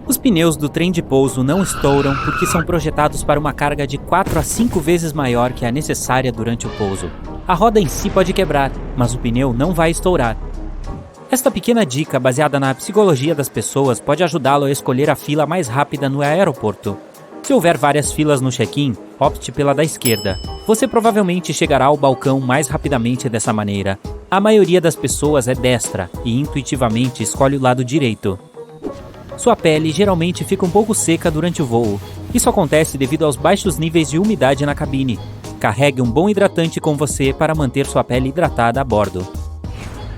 Os pneus do trem de pouso não estouram porque são projetados para uma carga de 4 a 5 vezes maior que a necessária durante o pouso. A roda em si pode quebrar, mas o pneu não vai estourar. Esta pequena dica, baseada na psicologia das pessoas, pode ajudá-lo a escolher a fila mais rápida no aeroporto. Se houver várias filas no check-in, opte pela da esquerda. Você provavelmente chegará ao balcão mais rapidamente dessa maneira. A maioria das pessoas é destra e intuitivamente escolhe o lado direito. Sua pele geralmente fica um pouco seca durante o voo. Isso acontece devido aos baixos níveis de umidade na cabine. Carregue um bom hidratante com você para manter sua pele hidratada a bordo.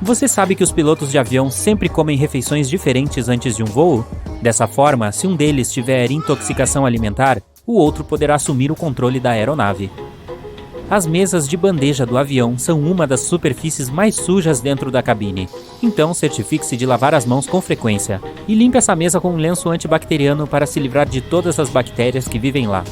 Você sabe que os pilotos de avião sempre comem refeições diferentes antes de um voo? Dessa forma, se um deles tiver intoxicação alimentar, o outro poderá assumir o controle da aeronave. As mesas de bandeja do avião são uma das superfícies mais sujas dentro da cabine. Então, certifique-se de lavar as mãos com frequência e limpe essa mesa com um lenço antibacteriano para se livrar de todas as bactérias que vivem lá.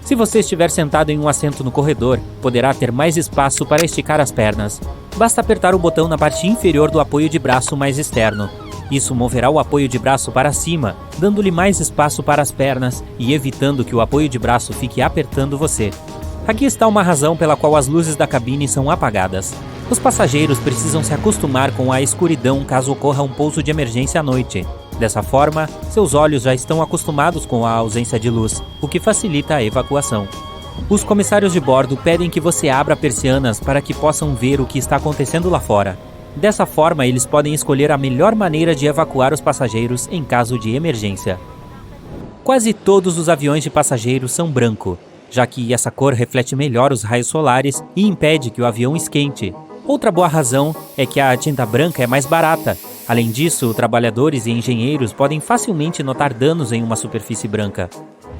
Se você estiver sentado em um assento no corredor, poderá ter mais espaço para esticar as pernas. Basta apertar o botão na parte inferior do apoio de braço mais externo. Isso moverá o apoio de braço para cima, dando-lhe mais espaço para as pernas e evitando que o apoio de braço fique apertando você. Aqui está uma razão pela qual as luzes da cabine são apagadas. Os passageiros precisam se acostumar com a escuridão caso ocorra um pouso de emergência à noite. Dessa forma, seus olhos já estão acostumados com a ausência de luz, o que facilita a evacuação. Os comissários de bordo pedem que você abra persianas para que possam ver o que está acontecendo lá fora. Dessa forma, eles podem escolher a melhor maneira de evacuar os passageiros em caso de emergência. Quase todos os aviões de passageiros são branco, já que essa cor reflete melhor os raios solares e impede que o avião esquente. Outra boa razão é que a tinta branca é mais barata. Além disso, trabalhadores e engenheiros podem facilmente notar danos em uma superfície branca.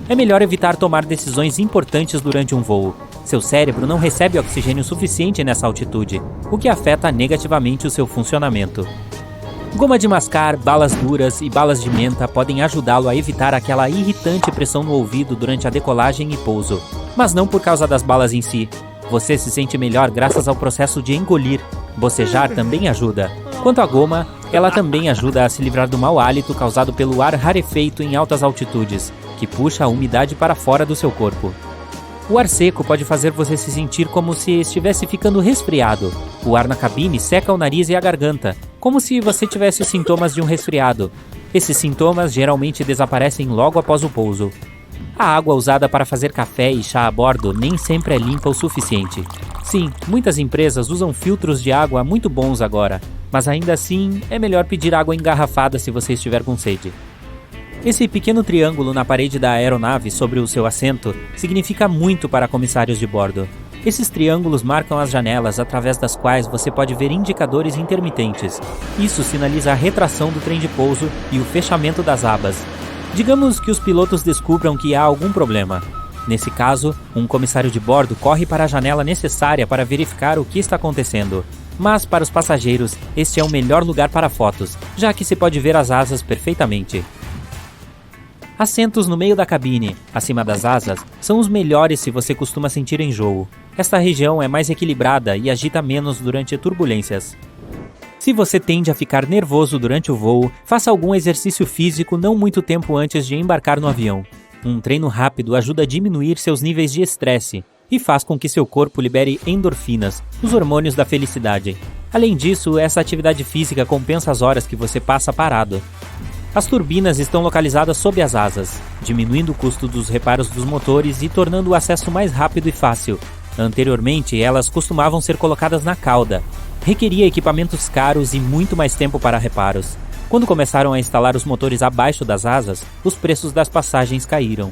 É melhor evitar tomar decisões importantes durante um voo. Seu cérebro não recebe oxigênio suficiente nessa altitude, o que afeta negativamente o seu funcionamento. Goma de mascar, balas duras e balas de menta podem ajudá-lo a evitar aquela irritante pressão no ouvido durante a decolagem e pouso, mas não por causa das balas em si. Você se sente melhor graças ao processo de engolir. Bocejar também ajuda. Quanto à goma, ela também ajuda a se livrar do mau hálito causado pelo ar rarefeito em altas altitudes, que puxa a umidade para fora do seu corpo. O ar seco pode fazer você se sentir como se estivesse ficando resfriado. O ar na cabine seca o nariz e a garganta, como se você tivesse sintomas de um resfriado. Esses sintomas geralmente desaparecem logo após o pouso. A água usada para fazer café e chá a bordo nem sempre é limpa o suficiente. Sim, muitas empresas usam filtros de água muito bons agora, mas ainda assim é melhor pedir água engarrafada se você estiver com sede. Esse pequeno triângulo na parede da aeronave sobre o seu assento significa muito para comissários de bordo. Esses triângulos marcam as janelas através das quais você pode ver indicadores intermitentes. Isso sinaliza a retração do trem de pouso e o fechamento das abas. Digamos que os pilotos descubram que há algum problema. Nesse caso, um comissário de bordo corre para a janela necessária para verificar o que está acontecendo. Mas para os passageiros, este é o melhor lugar para fotos, já que se pode ver as asas perfeitamente. Assentos no meio da cabine, acima das asas, são os melhores se você costuma sentir enjoo. Esta região é mais equilibrada e agita menos durante turbulências. Se você tende a ficar nervoso durante o voo, faça algum exercício físico não muito tempo antes de embarcar no avião. Um treino rápido ajuda a diminuir seus níveis de estresse e faz com que seu corpo libere endorfinas, os hormônios da felicidade. Além disso, essa atividade física compensa as horas que você passa parado. As turbinas estão localizadas sob as asas, diminuindo o custo dos reparos dos motores e tornando o acesso mais rápido e fácil. Anteriormente, elas costumavam ser colocadas na cauda. Requeria equipamentos caros e muito mais tempo para reparos. Quando começaram a instalar os motores abaixo das asas, os preços das passagens caíram.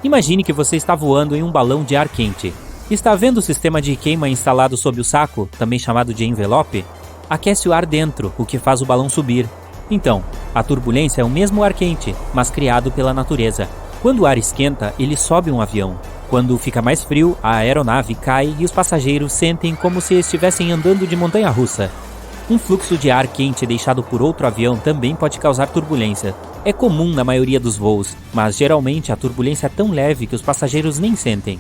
Imagine que você está voando em um balão de ar quente. Está vendo o sistema de queima instalado sob o saco, também chamado de envelope? Aquece o ar dentro, o que faz o balão subir. Então, a turbulência é o mesmo ar quente, mas criado pela natureza. Quando o ar esquenta, ele sobe um avião. Quando fica mais frio, a aeronave cai e os passageiros sentem como se estivessem andando de montanha-russa. Um fluxo de ar quente deixado por outro avião também pode causar turbulência. É comum na maioria dos voos, mas geralmente a turbulência é tão leve que os passageiros nem sentem.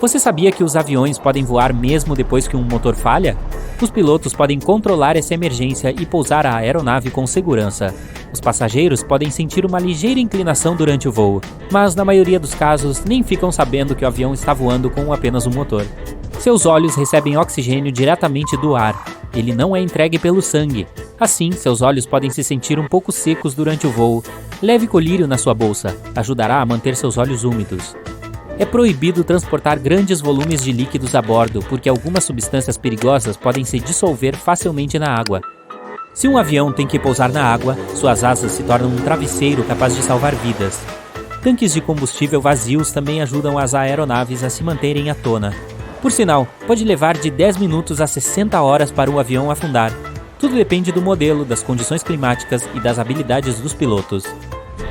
Você sabia que os aviões podem voar mesmo depois que um motor falha? Os pilotos podem controlar essa emergência e pousar a aeronave com segurança. Os passageiros podem sentir uma ligeira inclinação durante o voo, mas na maioria dos casos nem ficam sabendo que o avião está voando com apenas um motor. Seus olhos recebem oxigênio diretamente do ar. Ele não é entregue pelo sangue. Assim, seus olhos podem se sentir um pouco secos durante o voo. Leve colírio na sua bolsa. Ajudará a manter seus olhos úmidos. É proibido transportar grandes volumes de líquidos a bordo, porque algumas substâncias perigosas podem se dissolver facilmente na água. Se um avião tem que pousar na água, suas asas se tornam um travesseiro capaz de salvar vidas. Tanques de combustível vazios também ajudam as aeronaves a se manterem à tona. Por sinal, pode levar de 10 minutos a 60 horas para o avião afundar. Tudo depende do modelo, das condições climáticas e das habilidades dos pilotos.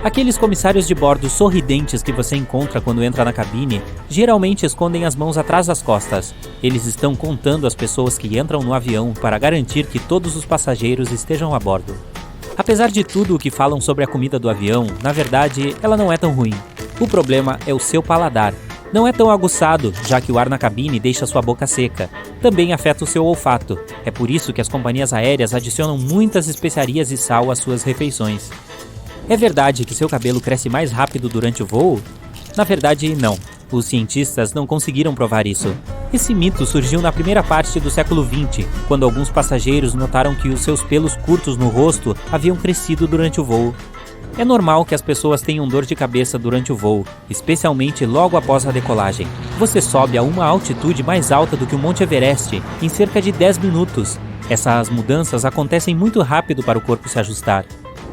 Aqueles comissários de bordo sorridentes que você encontra quando entra na cabine geralmente escondem as mãos atrás das costas. Eles estão contando as pessoas que entram no avião para garantir que todos os passageiros estejam a bordo. Apesar de tudo o que falam sobre a comida do avião, na verdade, ela não é tão ruim. O problema é o seu paladar. Não é tão aguçado, já que o ar na cabine deixa sua boca seca. Também afeta o seu olfato. É por isso que as companhias aéreas adicionam muitas especiarias e sal às suas refeições. É verdade que seu cabelo cresce mais rápido durante o voo? Na verdade, não. Os cientistas não conseguiram provar isso. Esse mito surgiu na primeira parte do século XX, quando alguns passageiros notaram que os seus pelos curtos no rosto haviam crescido durante o voo. É normal que as pessoas tenham dor de cabeça durante o voo, especialmente logo após a decolagem. Você sobe a uma altitude mais alta do que o Monte Everest em cerca de 10 minutos. Essas mudanças acontecem muito rápido para o corpo se ajustar.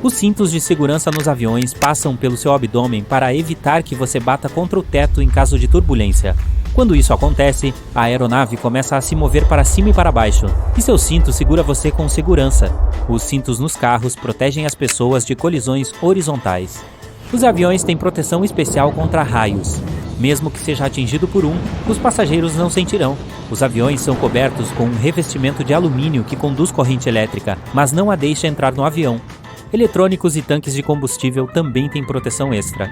Os cintos de segurança nos aviões passam pelo seu abdômen para evitar que você bata contra o teto em caso de turbulência. Quando isso acontece, a aeronave começa a se mover para cima e para baixo, e seu cinto segura você com segurança. Os cintos nos carros protegem as pessoas de colisões horizontais. Os aviões têm proteção especial contra raios. Mesmo que seja atingido por um, os passageiros não sentirão. Os aviões são cobertos com um revestimento de alumínio que conduz corrente elétrica, mas não a deixa entrar no avião. Eletrônicos e tanques de combustível também têm proteção extra.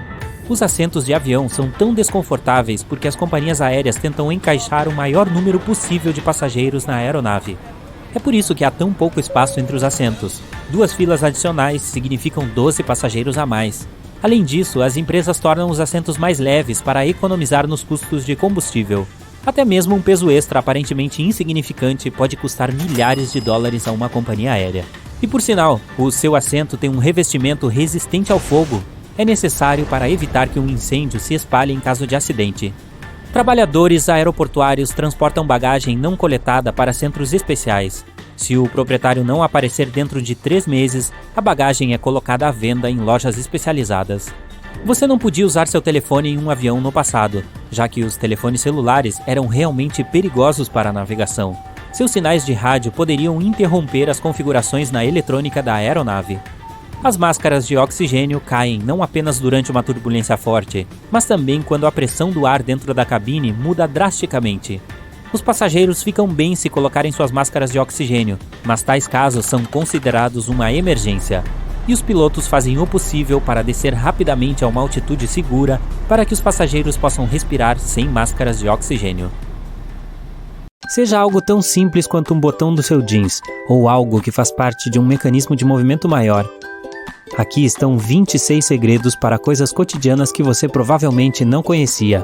Os assentos de avião são tão desconfortáveis porque as companhias aéreas tentam encaixar o maior número possível de passageiros na aeronave. É por isso que há tão pouco espaço entre os assentos. 2 filas adicionais significam 12 passageiros a mais. Além disso, as empresas tornam os assentos mais leves para economizar nos custos de combustível. Até mesmo um peso extra aparentemente insignificante pode custar milhares de dólares a uma companhia aérea. E por sinal, o seu assento tem um revestimento resistente ao fogo. É necessário para evitar que um incêndio se espalhe em caso de acidente. Trabalhadores aeroportuários transportam bagagem não coletada para centros especiais. Se o proprietário não aparecer dentro de 3 meses, a bagagem é colocada à venda em lojas especializadas. Você não podia usar seu telefone em um avião no passado, já que os telefones celulares eram realmente perigosos para a navegação. Seus sinais de rádio poderiam interromper as configurações na eletrônica da aeronave. As máscaras de oxigênio caem não apenas durante uma turbulência forte, mas também quando a pressão do ar dentro da cabine muda drasticamente. Os passageiros ficam bem se colocarem suas máscaras de oxigênio, mas tais casos são considerados uma emergência. E os pilotos fazem o possível para descer rapidamente a uma altitude segura para que os passageiros possam respirar sem máscaras de oxigênio. Seja algo tão simples quanto um botão do seu jeans, ou algo que faz parte de um mecanismo de movimento maior. Aqui estão 26 segredos para coisas cotidianas que você provavelmente não conhecia.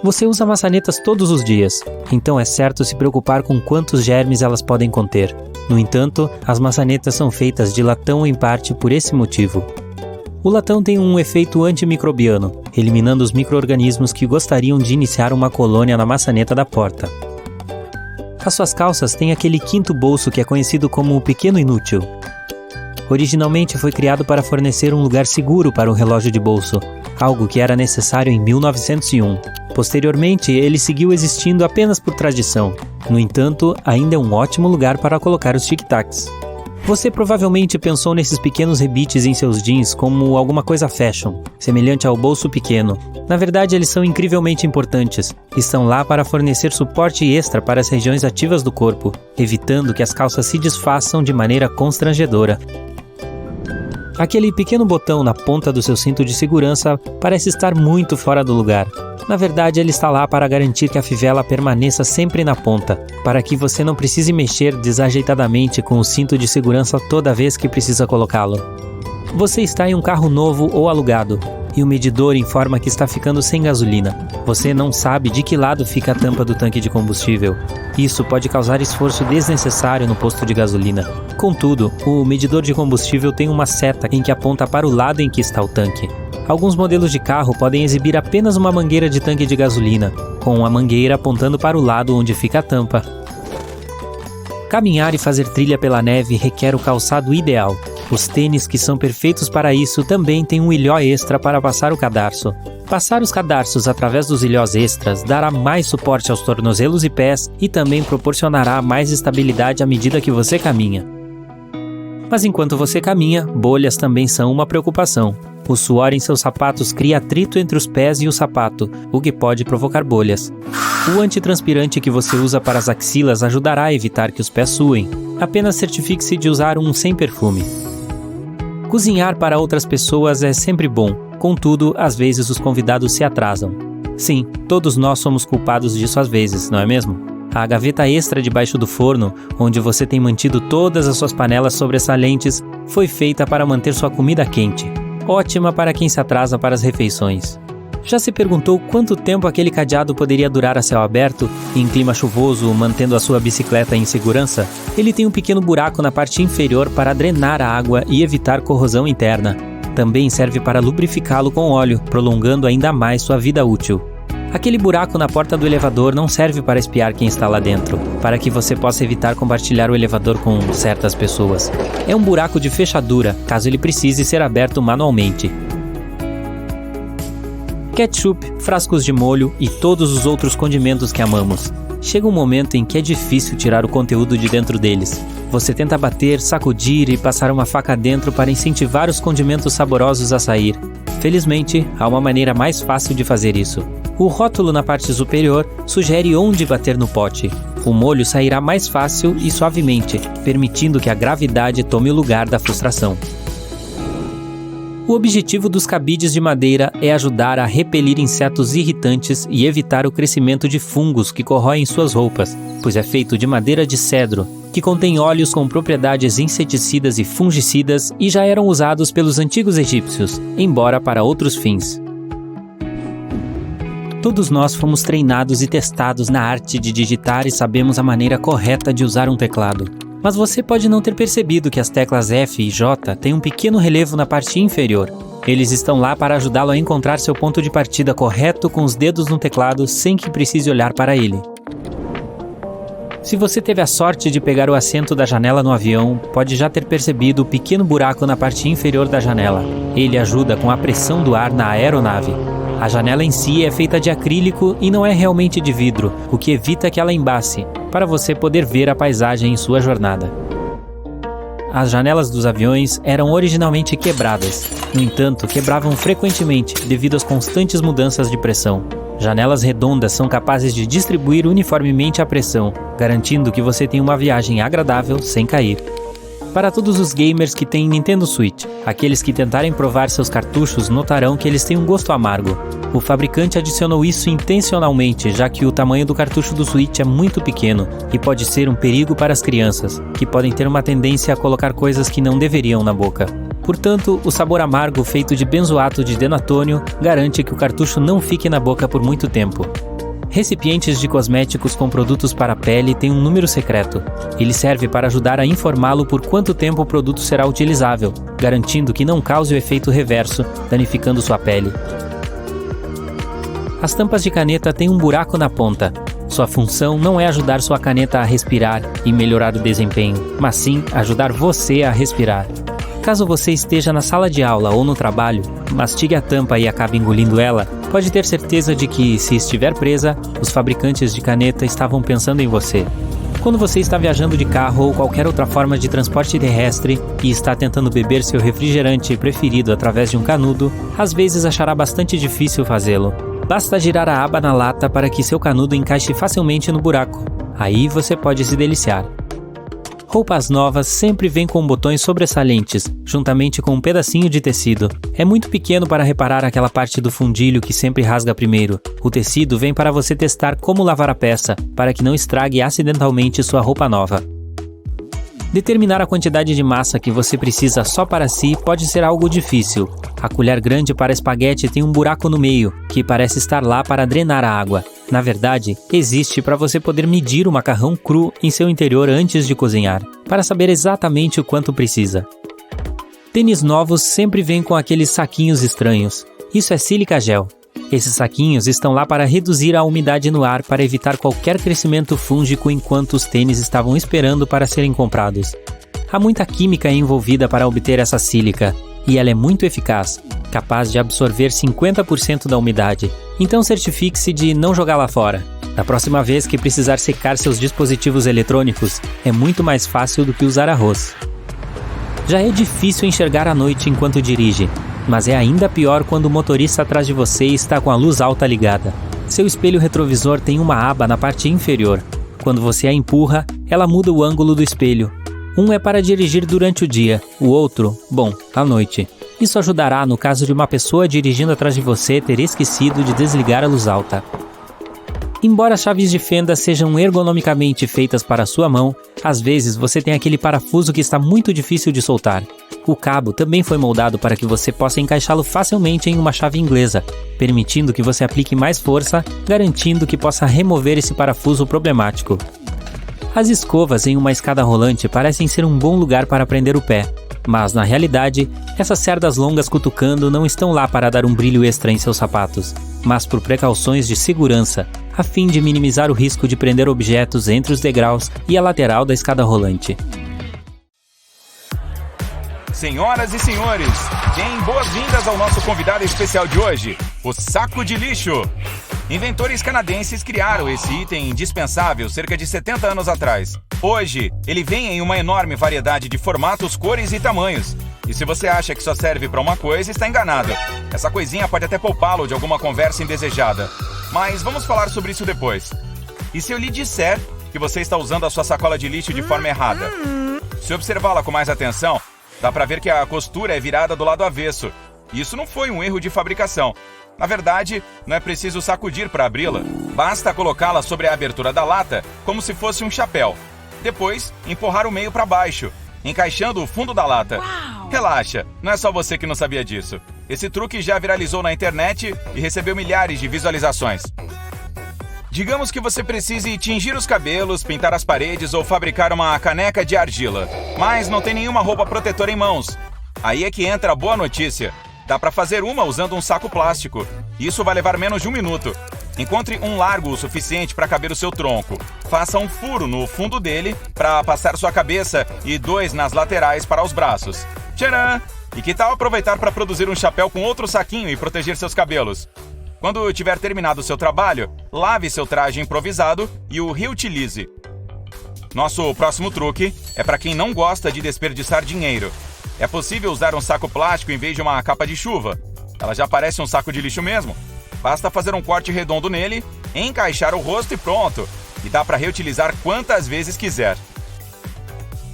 Você usa maçanetas todos os dias, então é certo se preocupar com quantos germes elas podem conter. No entanto, as maçanetas são feitas de latão em parte por esse motivo. O latão tem um efeito antimicrobiano, eliminando os micro-organismos que gostariam de iniciar uma colônia na maçaneta da porta. As suas calças têm aquele quinto bolso que é conhecido como o pequeno inútil. Originalmente foi criado para fornecer um lugar seguro para o relógio de bolso, algo que era necessário em 1901. Posteriormente, ele seguiu existindo apenas por tradição. No entanto, ainda é um ótimo lugar para colocar os tic-tacs. Você provavelmente pensou nesses pequenos rebites em seus jeans como alguma coisa fashion, semelhante ao bolso pequeno. Na verdade, eles são incrivelmente importantes. Estão lá para fornecer suporte extra para as regiões ativas do corpo, evitando que as calças se desfaçam de maneira constrangedora. Aquele pequeno botão na ponta do seu cinto de segurança parece estar muito fora do lugar. Na verdade, ele está lá para garantir que a fivela permaneça sempre na ponta, para que você não precise mexer desajeitadamente com o cinto de segurança toda vez que precisa colocá-lo. Você está em um carro novo ou alugado, e o medidor informa que está ficando sem gasolina. Você não sabe de que lado fica a tampa do tanque de combustível. Isso pode causar esforço desnecessário no posto de gasolina. Contudo, o medidor de combustível tem uma seta em que aponta para o lado em que está o tanque. Alguns modelos de carro podem exibir apenas uma mangueira de tanque de gasolina, com a mangueira apontando para o lado onde fica a tampa. Caminhar e fazer trilha pela neve requer o calçado ideal. Os tênis que são perfeitos para isso também têm um ilhó extra para passar o cadarço. Passar os cadarços através dos ilhós extras dará mais suporte aos tornozelos e pés e também proporcionará mais estabilidade à medida que você caminha. Mas enquanto você caminha, bolhas também são uma preocupação. O suor em seus sapatos cria atrito entre os pés e o sapato, o que pode provocar bolhas. O antitranspirante que você usa para as axilas ajudará a evitar que os pés suem. Apenas certifique-se de usar um sem perfume. Cozinhar para outras pessoas é sempre bom, contudo, às vezes os convidados se atrasam. Sim, todos nós somos culpados disso às vezes, não é mesmo? A gaveta extra debaixo do forno, onde você tem mantido todas as suas panelas sobressalentes, foi feita para manter sua comida quente. Ótima para quem se atrasa para as refeições. Já se perguntou quanto tempo aquele cadeado poderia durar a céu aberto, em clima chuvoso, mantendo a sua bicicleta em segurança? Ele tem um pequeno buraco na parte inferior para drenar a água e evitar corrosão interna. Também serve para lubrificá-lo com óleo, prolongando ainda mais sua vida útil. Aquele buraco na porta do elevador não serve para espiar quem está lá dentro, para que você possa evitar compartilhar o elevador com certas pessoas. É um buraco de fechadura, caso ele precise ser aberto manualmente. Ketchup, frascos de molho e todos os outros condimentos que amamos. Chega um momento em que é difícil tirar o conteúdo de dentro deles. Você tenta bater, sacudir e passar uma faca dentro para incentivar os condimentos saborosos a sair. Felizmente, há uma maneira mais fácil de fazer isso. O rótulo na parte superior sugere onde bater no pote. O molho sairá mais fácil e suavemente, permitindo que a gravidade tome o lugar da frustração. O objetivo dos cabides de madeira é ajudar a repelir insetos irritantes e evitar o crescimento de fungos que corroem suas roupas, pois é feito de madeira de cedro, que contém óleos com propriedades inseticidas e fungicidas e já eram usados pelos antigos egípcios, embora para outros fins. Todos nós fomos treinados e testados na arte de digitar e sabemos a maneira correta de usar um teclado. Mas você pode não ter percebido que as teclas F e J têm um pequeno relevo na parte inferior. Eles estão lá para ajudá-lo a encontrar seu ponto de partida correto com os dedos no teclado sem que precise olhar para ele. Se você teve a sorte de pegar o assento da janela no avião, pode já ter percebido o pequeno buraco na parte inferior da janela. Ele ajuda com a pressão do ar na aeronave. A janela em si é feita de acrílico e não é realmente de vidro, o que evita que ela embace, para você poder ver a paisagem em sua jornada. As janelas dos aviões eram originalmente quebradas, no entanto, quebravam frequentemente devido às constantes mudanças de pressão. Janelas redondas são capazes de distribuir uniformemente a pressão, garantindo que você tenha uma viagem agradável sem cair. Para todos os gamers que têm Nintendo Switch, aqueles que tentarem provar seus cartuchos notarão que eles têm um gosto amargo. O fabricante adicionou isso intencionalmente, já que o tamanho do cartucho do Switch é muito pequeno e pode ser um perigo para as crianças, que podem ter uma tendência a colocar coisas que não deveriam na boca. Portanto, o sabor amargo feito de benzoato de denatônio garante que o cartucho não fique na boca por muito tempo. Recipientes de cosméticos com produtos para a pele têm um número secreto. Ele serve para ajudar a informá-lo por quanto tempo o produto será utilizável, garantindo que não cause o efeito reverso, danificando sua pele. As tampas de caneta têm um buraco na ponta. Sua função não é ajudar sua caneta a respirar e melhorar o desempenho, mas sim ajudar você a respirar. Caso você esteja na sala de aula ou no trabalho, mastigue a tampa e acabe engolindo ela, pode ter certeza de que, se estiver presa, os fabricantes de caneta estavam pensando em você. Quando você está viajando de carro ou qualquer outra forma de transporte terrestre e está tentando beber seu refrigerante preferido através de um canudo, às vezes achará bastante difícil fazê-lo. Basta girar a aba na lata para que seu canudo encaixe facilmente no buraco. Aí você pode se deliciar. Roupas novas sempre vêm com botões sobressalentes, juntamente com um pedacinho de tecido. É muito pequeno para reparar aquela parte do fundilho que sempre rasga primeiro. O tecido vem para você testar como lavar a peça, para que não estrague acidentalmente sua roupa nova. Determinar a quantidade de massa que você precisa só para si pode ser algo difícil. A colher grande para espaguete tem um buraco no meio, que parece estar lá para drenar a água. Na verdade, existe para você poder medir o macarrão cru em seu interior antes de cozinhar, para saber exatamente o quanto precisa. Tênis novos sempre vêm com aqueles saquinhos estranhos. Isso é sílica gel. Esses saquinhos estão lá para reduzir a umidade no ar para evitar qualquer crescimento fúngico enquanto os tênis estavam esperando para serem comprados. Há muita química envolvida para obter essa sílica, e ela é muito eficaz, capaz de absorver 50% da umidade. Então certifique-se de não jogá-la fora. Da próxima vez que precisar secar seus dispositivos eletrônicos, é muito mais fácil do que usar arroz. Já é difícil enxergar à noite enquanto dirige, mas é ainda pior quando o motorista atrás de você está com a luz alta ligada. Seu espelho retrovisor tem uma aba na parte inferior. Quando você a empurra, ela muda o ângulo do espelho. Um é para dirigir durante o dia, o outro, à noite. Isso ajudará no caso de uma pessoa dirigindo atrás de você ter esquecido de desligar a luz alta. Embora as chaves de fenda sejam ergonomicamente feitas para a sua mão, às vezes você tem aquele parafuso que está muito difícil de soltar. O cabo também foi moldado para que você possa encaixá-lo facilmente em uma chave inglesa, permitindo que você aplique mais força, garantindo que possa remover esse parafuso problemático. As escovas em uma escada rolante parecem ser um bom lugar para prender o pé, mas na realidade, essas cerdas longas cutucando não estão lá para dar um brilho extra em seus sapatos, mas por precauções de segurança, a fim de minimizar o risco de prender objetos entre os degraus e a lateral da escada rolante. Senhoras e senhores, deem boas-vindas ao nosso convidado especial de hoje, o saco de lixo. Inventores canadenses criaram esse item indispensável cerca de 70 anos atrás. Hoje, ele vem em uma enorme variedade de formatos, cores e tamanhos. E se você acha que só serve para uma coisa, está enganado. Essa coisinha pode até poupá-lo de alguma conversa indesejada. Mas vamos falar sobre isso depois. E se eu lhe disser que você está usando a sua sacola de lixo de forma errada? Se observá-la com mais atenção, dá para ver que a costura é virada do lado avesso. Isso não foi um erro de fabricação. Na verdade, não é preciso sacudir para abri-la. Basta colocá-la sobre a abertura da lata, como se fosse um chapéu. Depois, empurrar o meio para baixo, encaixando o fundo da lata. Relaxa, não é só você que não sabia disso. Esse truque já viralizou na internet e recebeu milhares de visualizações. Digamos que você precise tingir os cabelos, pintar as paredes ou fabricar uma caneca de argila, mas não tem nenhuma roupa protetora em mãos. Aí é que entra a boa notícia. Dá para fazer uma usando um saco plástico. Isso vai levar menos de 1 minuto. Encontre um largo o suficiente para caber o seu tronco. Faça um furo no fundo dele para passar sua cabeça e 2 nas laterais para os braços. Tcharam! E que tal aproveitar para produzir um chapéu com outro saquinho e proteger seus cabelos? Quando tiver terminado o seu trabalho, lave seu traje improvisado e o reutilize. Nosso próximo truque é para quem não gosta de desperdiçar dinheiro. É possível usar um saco plástico em vez de uma capa de chuva. Ela já parece um saco de lixo mesmo. Basta fazer um corte redondo nele, encaixar o rosto e pronto. E dá para reutilizar quantas vezes quiser.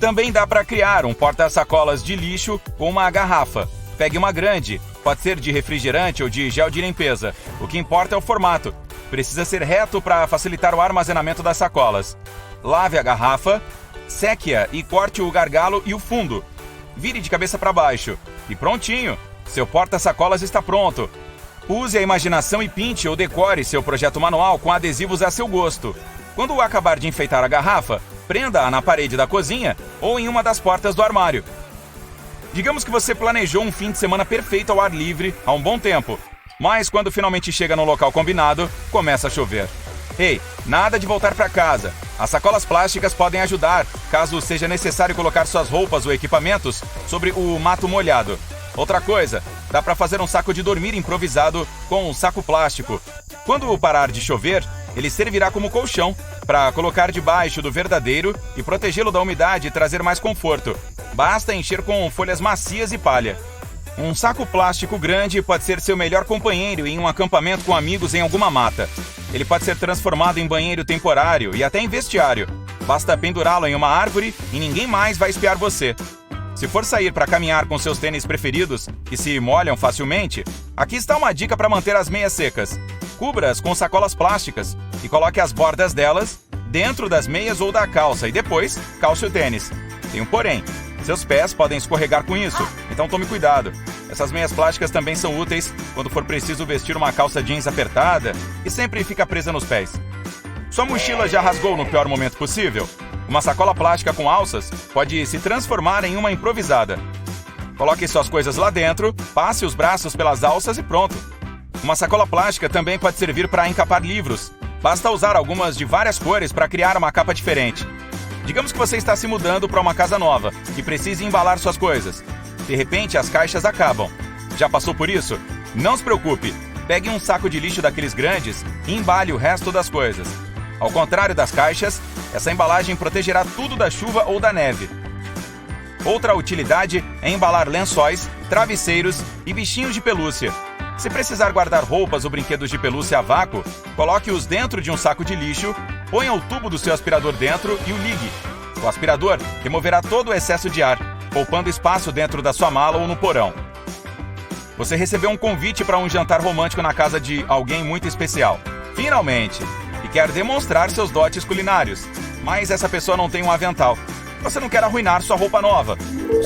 Também dá para criar um porta-sacolas de lixo com uma garrafa. Pegue uma grande, pode ser de refrigerante ou de gel de limpeza. O que importa é o formato. Precisa ser reto para facilitar o armazenamento das sacolas. Lave a garrafa, seque-a e corte o gargalo e o fundo. Vire de cabeça para baixo. E prontinho! Seu porta-sacolas está pronto. Use a imaginação e pinte ou decore seu projeto manual com adesivos a seu gosto. Quando acabar de enfeitar a garrafa, prenda-a na parede da cozinha ou em uma das portas do armário. Digamos que você planejou um fim de semana perfeito ao ar livre há um bom tempo, mas quando finalmente chega no local combinado, começa a chover. Ei, nada de voltar para casa. As sacolas plásticas podem ajudar, caso seja necessário colocar suas roupas ou equipamentos sobre o mato molhado. Outra coisa, dá para fazer um saco de dormir improvisado com um saco plástico. Quando parar de chover, ele servirá como colchão para colocar debaixo do verdadeiro e protegê-lo da umidade e trazer mais conforto. Basta encher com folhas macias e palha. Um saco plástico grande pode ser seu melhor companheiro em um acampamento com amigos em alguma mata. Ele pode ser transformado em banheiro temporário e até em vestiário. Basta pendurá-lo em uma árvore e ninguém mais vai espiar você. Se for sair para caminhar com seus tênis preferidos, que se molham facilmente, aqui está uma dica para manter as meias secas. Cubra-as com sacolas plásticas e coloque as bordas delas dentro das meias ou da calça e depois calce o tênis. Tem um porém, seus pés podem escorregar com isso, então tome cuidado. Essas meias plásticas também são úteis quando for preciso vestir uma calça jeans apertada e sempre fica presa nos pés. Sua mochila já rasgou no pior momento possível? Uma sacola plástica com alças pode se transformar em uma improvisada. Coloque suas coisas lá dentro, passe os braços pelas alças e pronto. Uma sacola plástica também pode servir para encapar livros. Basta usar algumas de várias cores para criar uma capa diferente. Digamos que você está se mudando para uma casa nova e precise embalar suas coisas. De repente, as caixas acabam. Já passou por isso? Não se preocupe. Pegue um saco de lixo daqueles grandes e embale o resto das coisas. Ao contrário das caixas, essa embalagem protegerá tudo da chuva ou da neve. Outra utilidade é embalar lençóis, travesseiros e bichinhos de pelúcia. Se precisar guardar roupas ou brinquedos de pelúcia a vácuo, coloque-os dentro de um saco de lixo, ponha o tubo do seu aspirador dentro e o ligue. O aspirador removerá todo o excesso de ar, poupando espaço dentro da sua mala ou no porão. Você recebeu um convite para um jantar romântico na casa de alguém muito especial. Finalmente! E quer demonstrar seus dotes culinários. Mas essa pessoa não tem um avental. Você não quer arruinar sua roupa nova.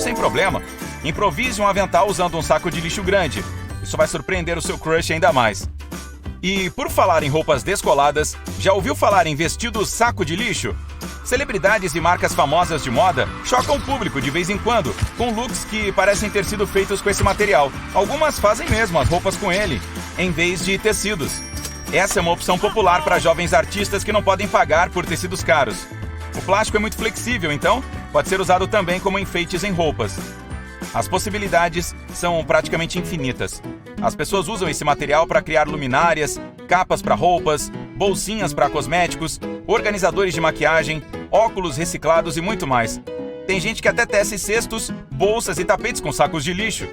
Sem problema. Improvise um avental usando um saco de lixo grande. Isso vai surpreender o seu crush ainda mais. E por falar em roupas descoladas, já ouviu falar em vestido saco de lixo? Celebridades e marcas famosas de moda chocam o público de vez em quando, com looks que parecem ter sido feitos com esse material. Algumas fazem mesmo as roupas com ele, em vez de tecidos. Essa é uma opção popular para jovens artistas que não podem pagar por tecidos caros. O plástico é muito flexível, então pode ser usado também como enfeites em roupas. As possibilidades são praticamente infinitas. As pessoas usam esse material para criar luminárias, capas para roupas, bolsinhas para cosméticos, organizadores de maquiagem, óculos reciclados e muito mais. Tem gente que até tece cestos, bolsas e tapetes com sacos de lixo.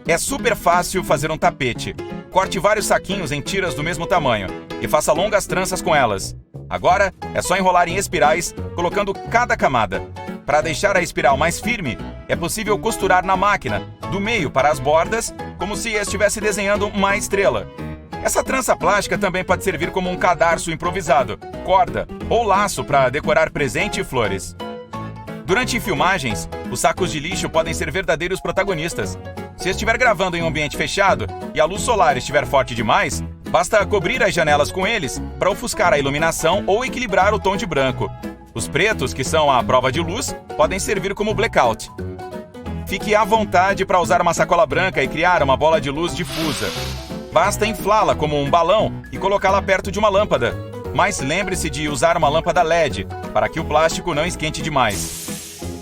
É super fácil fazer um tapete. Corte vários saquinhos em tiras do mesmo tamanho e faça longas tranças com elas. Agora é só enrolar em espirais, colocando cada camada. Para deixar a espiral mais firme, é possível costurar na máquina, do meio para as bordas, como se estivesse desenhando uma estrela. Essa trança plástica também pode servir como um cadarço improvisado, corda ou laço para decorar presente e flores. Durante filmagens, os sacos de lixo podem ser verdadeiros protagonistas. Se estiver gravando em um ambiente fechado e a luz solar estiver forte demais, basta cobrir as janelas com eles para ofuscar a iluminação ou equilibrar o tom de branco. Os pretos, que são a prova de luz, podem servir como blackout. Fique à vontade para usar uma sacola branca e criar uma bola de luz difusa. Basta inflá-la como um balão e colocá-la perto de uma lâmpada. Mas lembre-se de usar uma lâmpada LED, para que o plástico não esquente demais.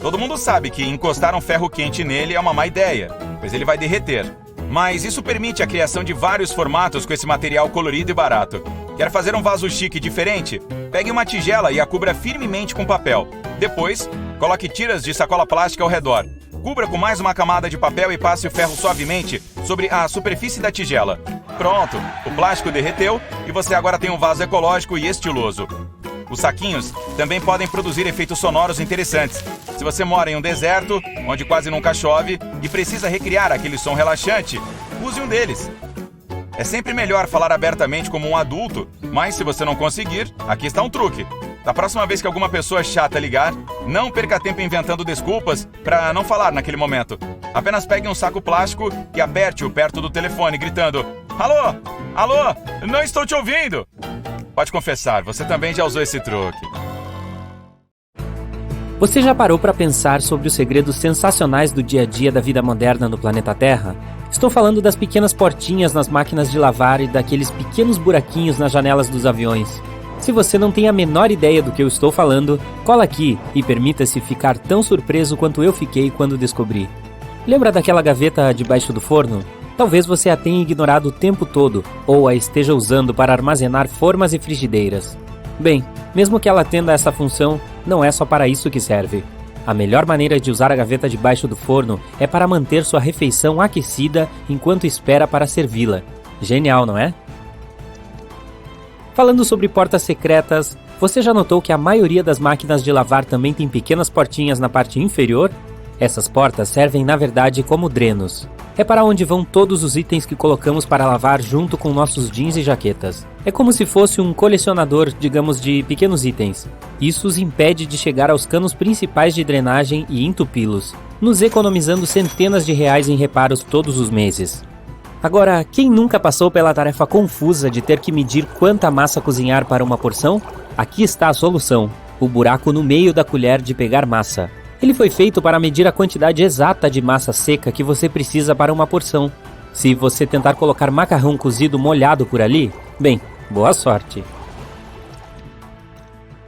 Todo mundo sabe que encostar um ferro quente nele é uma má ideia, pois ele vai derreter. Mas isso permite a criação de vários formatos com esse material colorido e barato. Quer fazer um vaso chique diferente? Pegue uma tigela e a cubra firmemente com papel. Depois, coloque tiras de sacola plástica ao redor. Cubra com mais uma camada de papel e passe o ferro suavemente sobre a superfície da tigela. Pronto, o plástico derreteu e você agora tem um vaso ecológico e estiloso. Os saquinhos também podem produzir efeitos sonoros interessantes. Se você mora em um deserto, onde quase nunca chove, e precisa recriar aquele som relaxante, use um deles. É sempre melhor falar abertamente como um adulto, mas se você não conseguir, aqui está um truque. Da próxima vez que alguma pessoa chata ligar, não perca tempo inventando desculpas para não falar naquele momento. Apenas pegue um saco plástico e aperte-o perto do telefone, gritando: "Alô? Alô? Não estou te ouvindo!" Pode confessar, você também já usou esse truque. Você já parou para pensar sobre os segredos sensacionais do dia a dia da vida moderna no planeta Terra? Estou falando das pequenas portinhas nas máquinas de lavar e daqueles pequenos buraquinhos nas janelas dos aviões. Se você não tem a menor ideia do que eu estou falando, cola aqui e permita-se ficar tão surpreso quanto eu fiquei quando descobri. Lembra daquela gaveta debaixo do forno? Talvez você a tenha ignorado o tempo todo, ou a esteja usando para armazenar formas e frigideiras. Bem, mesmo que ela atenda essa função, não é só para isso que serve. A melhor maneira de usar a gaveta debaixo do forno é para manter sua refeição aquecida enquanto espera para servi-la. Genial, não é? Falando sobre portas secretas, Você já notou que a maioria das máquinas de lavar também tem pequenas portinhas na parte inferior? Essas portas servem na verdade como drenos. É para onde vão todos os itens que colocamos para lavar junto com nossos jeans e jaquetas. É como se fosse um colecionador, digamos, de pequenos itens. Isso os impede de chegar aos canos principais de drenagem e entupi-los, nos economizando centenas de reais em reparos todos os meses. Agora, quem nunca passou pela tarefa confusa de ter que medir quanta massa cozinhar para uma porção? Aqui está a solução: o buraco no meio da colher de pegar massa. Ele foi feito para medir a quantidade exata de massa seca que você precisa para uma porção. Se você tentar colocar macarrão cozido molhado por ali, bem, boa sorte.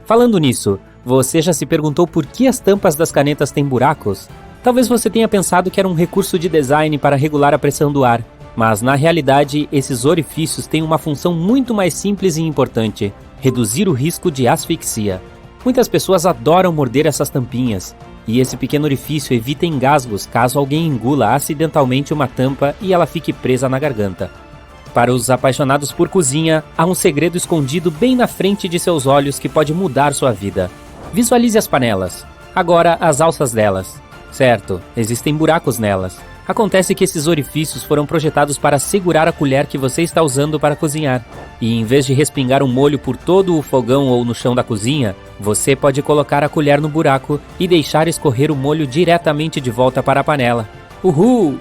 Falando nisso, você já se perguntou por que as tampas das canetas têm buracos? Talvez você tenha pensado que era um recurso de design para regular a pressão do ar, mas na realidade esses orifícios têm uma função muito mais simples e importante: reduzir o risco de asfixia. Muitas pessoas adoram morder essas tampinhas, e esse pequeno orifício evita engasgos caso alguém engula acidentalmente uma tampa e ela fique presa na garganta. Para os apaixonados por cozinha, há um segredo escondido bem na frente de seus olhos que pode mudar sua vida. Visualize as panelas. Agora as alças delas. Certo, existem buracos nelas. Acontece que esses orifícios foram projetados para segurar a colher que você está usando para cozinhar. E em vez de respingar um molho por todo o fogão ou no chão da cozinha, você pode colocar a colher no buraco e deixar escorrer o molho diretamente de volta para a panela. Uhul!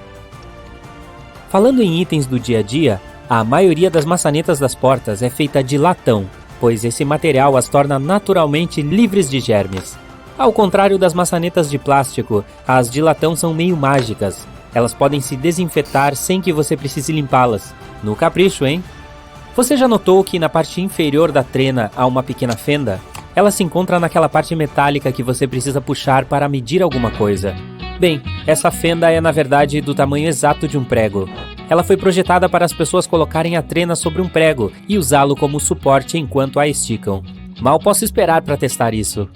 Falando em itens do dia a dia, a maioria das maçanetas das portas é feita de latão, pois esse material as torna naturalmente livres de germes. Ao contrário das maçanetas de plástico, as de latão são meio mágicas. Elas podem se desinfetar sem que você precise limpá-las. No capricho, hein? Você já notou que na parte inferior da trena há uma pequena fenda? Ela se encontra naquela parte metálica que você precisa puxar para medir alguma coisa. Bem, essa fenda é na verdade do tamanho exato de um prego. Ela foi projetada para as pessoas colocarem a trena sobre um prego e usá-lo como suporte enquanto a esticam. Mal posso esperar para testar isso.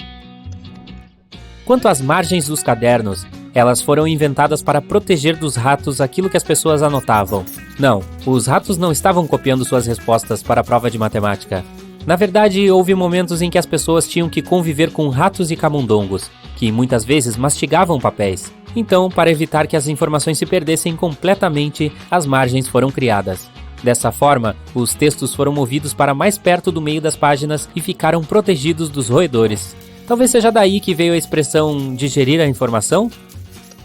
Quanto às margens dos cadernos, elas foram inventadas para proteger dos ratos aquilo que as pessoas anotavam. Não, os ratos não estavam copiando suas respostas para a prova de matemática. Na verdade, houve momentos em que as pessoas tinham que conviver com ratos e camundongos, que muitas vezes mastigavam papéis. Então, para evitar que as informações se perdessem completamente, as margens foram criadas. Dessa forma, os textos foram movidos para mais perto do meio das páginas e ficaram protegidos dos roedores. Talvez seja daí que veio a expressão digerir a informação?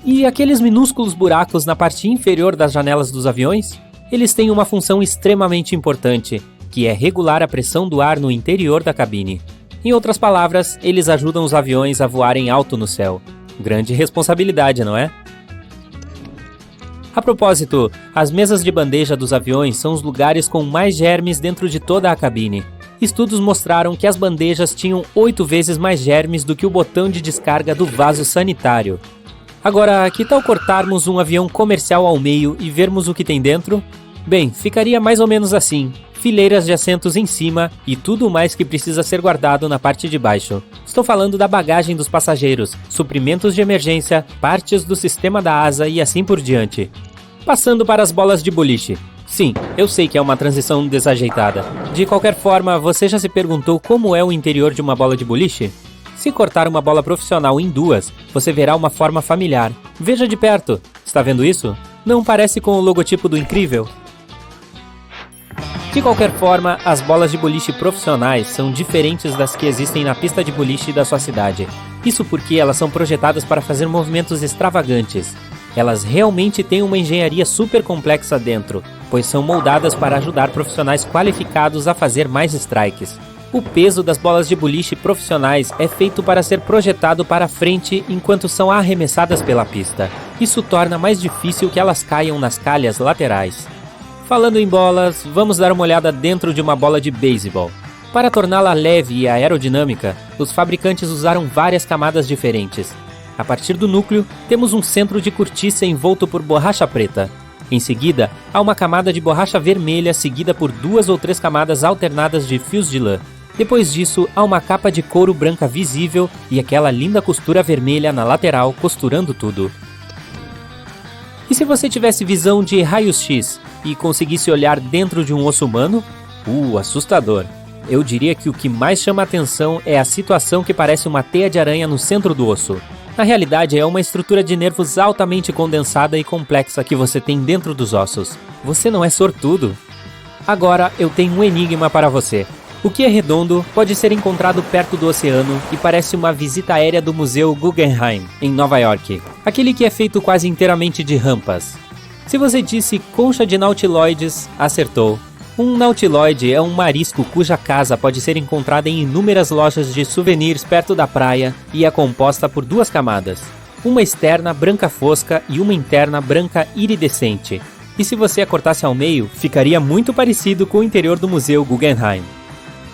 E aqueles minúsculos buracos na parte inferior das janelas dos aviões? Eles têm uma função extremamente importante, que é regular a pressão do ar no interior da cabine. Em outras palavras, eles ajudam os aviões a voarem alto no céu. Grande responsabilidade, não é? A propósito, as mesas de bandeja dos aviões são os lugares com mais germes dentro de toda a cabine. Estudos mostraram que as bandejas tinham 8 vezes mais germes do que o botão de descarga do vaso sanitário. Agora, que tal cortarmos um avião comercial ao meio e vermos o que tem dentro? Bem, ficaria mais ou menos assim: fileiras de assentos em cima e tudo mais que precisa ser guardado na parte de baixo. Estou falando da bagagem dos passageiros, suprimentos de emergência, partes do sistema da asa e assim por diante. Passando para as bolas de boliche. Sim, eu sei que é uma transição desajeitada. De qualquer forma, você já se perguntou como é o interior de uma bola de boliche? Se cortar uma bola profissional em duas, você verá uma forma familiar. Veja de perto. Está vendo isso? Não parece com o logotipo do Incrível? De qualquer forma, as bolas de boliche profissionais são diferentes das que existem na pista de boliche da sua cidade. Isso porque elas são projetadas para fazer movimentos extravagantes. Elas realmente têm uma engenharia super complexa dentro, pois são moldadas para ajudar profissionais qualificados a fazer mais strikes. O peso das bolas de boliche profissionais é feito para ser projetado para frente enquanto são arremessadas pela pista. Isso torna mais difícil que elas caiam nas calhas laterais. Falando em bolas, vamos dar uma olhada dentro de uma bola de beisebol. Para torná-la leve e aerodinâmica, os fabricantes usaram várias camadas diferentes. A partir do núcleo, temos um centro de cortiça envolto por borracha preta. Em seguida, há uma camada de borracha vermelha seguida por 2 ou 3 camadas alternadas de fios de lã. Depois disso, há uma capa de couro branca visível e aquela linda costura vermelha na lateral costurando tudo. E se você tivesse visão de raio-x e conseguisse olhar dentro de um osso humano? Assustador! eu diria que o que mais chama a atenção é a situação que parece uma teia de aranha no centro do osso. Na realidade, é uma estrutura de nervos altamente condensada e complexa que você tem dentro dos ossos. Você não é sortudo? Agora, eu tenho um enigma para você. O que é redondo pode ser encontrado perto do oceano e parece uma visita aérea do Museu Guggenheim, em Nova York. Aquele que é feito quase inteiramente de rampas. Se você disse concha de nautiloides, acertou. Um nautiloide é um marisco cuja casa pode ser encontrada em inúmeras lojas de souvenirs perto da praia e é composta por duas camadas. Uma externa branca fosca e uma interna branca iridescente. E se você a cortasse ao meio, ficaria muito parecido com o interior do Museu Guggenheim.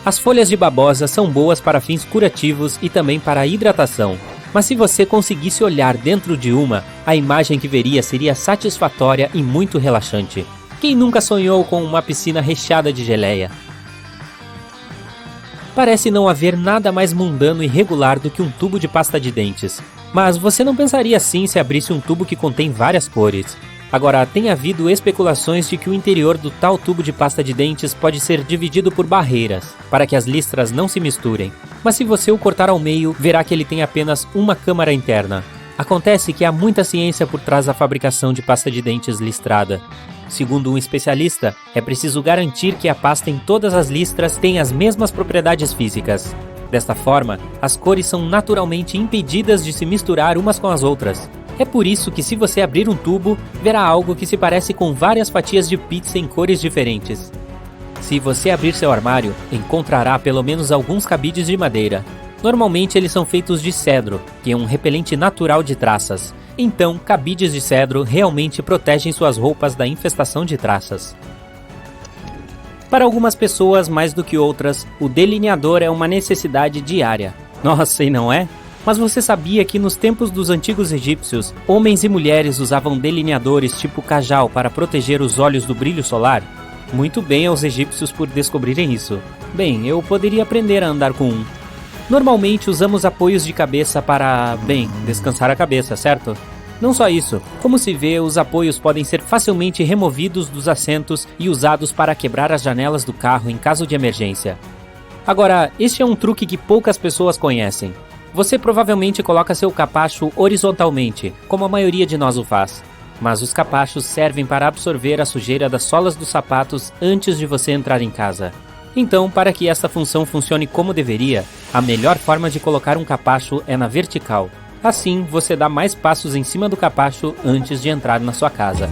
As folhas de babosa são boas para fins curativos e também para hidratação. Mas se você conseguisse olhar dentro de uma, a imagem que veria seria satisfatória e muito relaxante. Quem nunca sonhou com uma piscina recheada de geleia? Parece não haver nada mais mundano e regular do que um tubo de pasta de dentes. Mas você não pensaria assim se abrisse um tubo que contém várias cores. Agora, tem havido especulações de que o interior do tal tubo de pasta de dentes pode ser dividido por barreiras, para que as listras não se misturem. Mas se você o cortar ao meio, verá que ele tem apenas uma câmara interna. Acontece que há muita ciência por trás da fabricação de pasta de dentes listrada. Segundo um especialista, é preciso garantir que a pasta em todas as listras tem as mesmas propriedades físicas. Desta forma, as cores são naturalmente impedidas de se misturar umas com as outras. É por isso que se você abrir um tubo, verá algo que se parece com várias fatias de pizza em cores diferentes. Se você abrir seu armário, encontrará pelo menos alguns cabides de madeira. Normalmente eles são feitos de cedro, que é um repelente natural de traças. Então, cabides de cedro realmente protegem suas roupas da infestação de traças. Para algumas pessoas, mais do que outras, o delineador é uma necessidade diária. Nossa, e não é? Mas você sabia que nos tempos dos antigos egípcios, homens e mulheres usavam delineadores tipo cajal para proteger os olhos do brilho solar? Muito bem aos egípcios por descobrirem isso. Bem, eu poderia aprender a andar com um. Normalmente usamos apoios de cabeça para, descansar a cabeça, certo? Não só isso, como se vê, os apoios podem ser facilmente removidos dos assentos e usados para quebrar as janelas do carro em caso de emergência. Agora, este é um truque que poucas pessoas conhecem. Você provavelmente coloca seu capacho horizontalmente, como a maioria de nós o faz. Mas os capachos servem para absorver a sujeira das solas dos sapatos antes de você entrar em casa. Então, para que esta função funcione como deveria, a melhor forma de colocar um capacho é na vertical. Assim, você dá mais passos em cima do capacho antes de entrar na sua casa.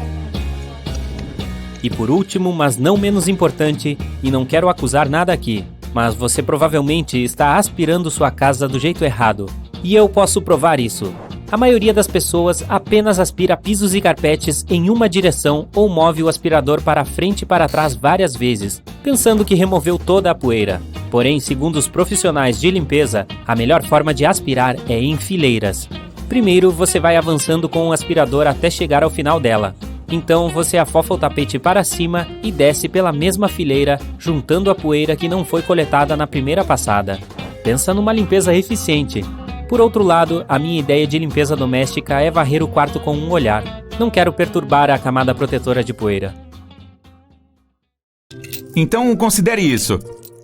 E por último, mas não menos importante, e não quero acusar nada aqui, mas você provavelmente está aspirando sua casa do jeito errado. E eu posso provar isso. A maioria das pessoas apenas aspira pisos e carpetes em uma direção ou move o aspirador para frente e para trás várias vezes, pensando que removeu toda a poeira. Porém, segundo os profissionais de limpeza, a melhor forma de aspirar é em fileiras. Primeiro, você vai avançando com o aspirador até chegar ao final dela. Então, você afofa o tapete para cima e desce pela mesma fileira, juntando a poeira que não foi coletada na primeira passada. Pensa numa limpeza eficiente. Por outro lado, a minha ideia de limpeza doméstica é varrer o quarto com um olhar. Não quero perturbar a camada protetora de poeira. Então, considere isso.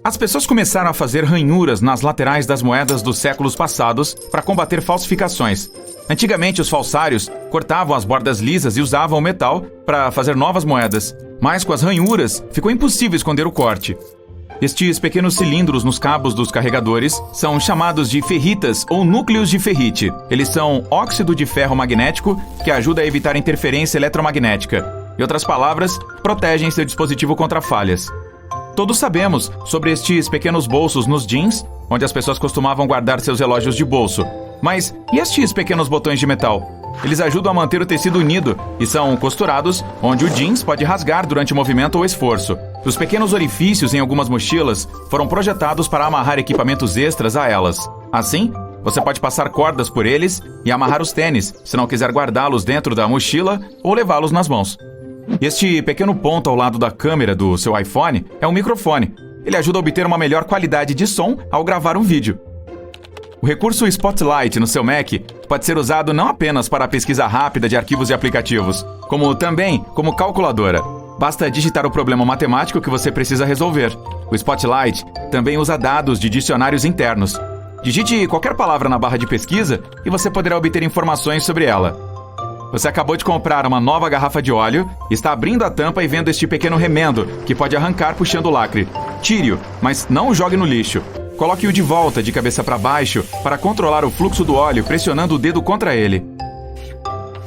As pessoas começaram a fazer ranhuras nas laterais das moedas dos séculos passados para combater falsificações. Antigamente, os falsários cortavam as bordas lisas e usavam o metal para fazer novas moedas. Mas com as ranhuras, ficou impossível esconder o corte. Estes pequenos cilindros nos cabos dos carregadores são chamados de ferritas ou núcleos de ferrite. Eles são óxido de ferro magnético que ajuda a evitar interferência eletromagnética. Em outras palavras, protegem seu dispositivo contra falhas. Todos sabemos sobre estes pequenos bolsos nos jeans, onde as pessoas costumavam guardar seus relógios de bolso. Mas e estes pequenos botões de metal? Eles ajudam a manter o tecido unido e são costurados onde o jeans pode rasgar durante o movimento ou esforço. Os pequenos orifícios em algumas mochilas foram projetados para amarrar equipamentos extras a elas. Assim, você pode passar cordas por eles e amarrar os tênis, se não quiser guardá-los dentro da mochila ou levá-los nas mãos. Este pequeno ponto ao lado da câmera do seu iPhone é um microfone. Ele ajuda a obter uma melhor qualidade de som ao gravar um vídeo. O recurso Spotlight no seu Mac pode ser usado não apenas para a pesquisa rápida de arquivos e aplicativos, como também como calculadora. Basta digitar o problema matemático que você precisa resolver. O Spotlight também usa dados de dicionários internos. Digite qualquer palavra na barra de pesquisa e você poderá obter informações sobre ela. Você acabou de comprar uma nova garrafa de óleo, está abrindo a tampa e vendo este pequeno remendo, que pode arrancar puxando o lacre. Tire-o, mas não o jogue no lixo. Coloque-o de volta de cabeça para baixo para controlar o fluxo do óleo pressionando o dedo contra ele.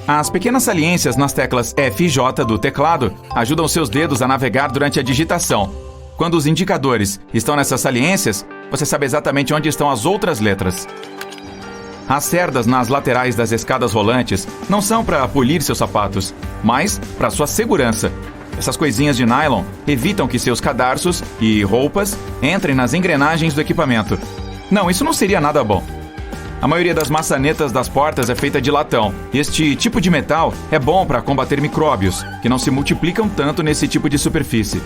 As pequenas saliências nas teclas F e J do teclado ajudam seus dedos a navegar durante a digitação. Quando os indicadores estão nessas saliências, você sabe exatamente onde estão as outras letras. As cerdas nas laterais das escadas rolantes não são para polir seus sapatos, mas para sua segurança. Essas coisinhas de nylon evitam que seus cadarços e roupas entrem nas engrenagens do equipamento. Não, isso não seria nada bom. A maioria das maçanetas das portas é feita de latão. Este tipo de metal é bom para combater micróbios, que não se multiplicam tanto nesse tipo de superfície.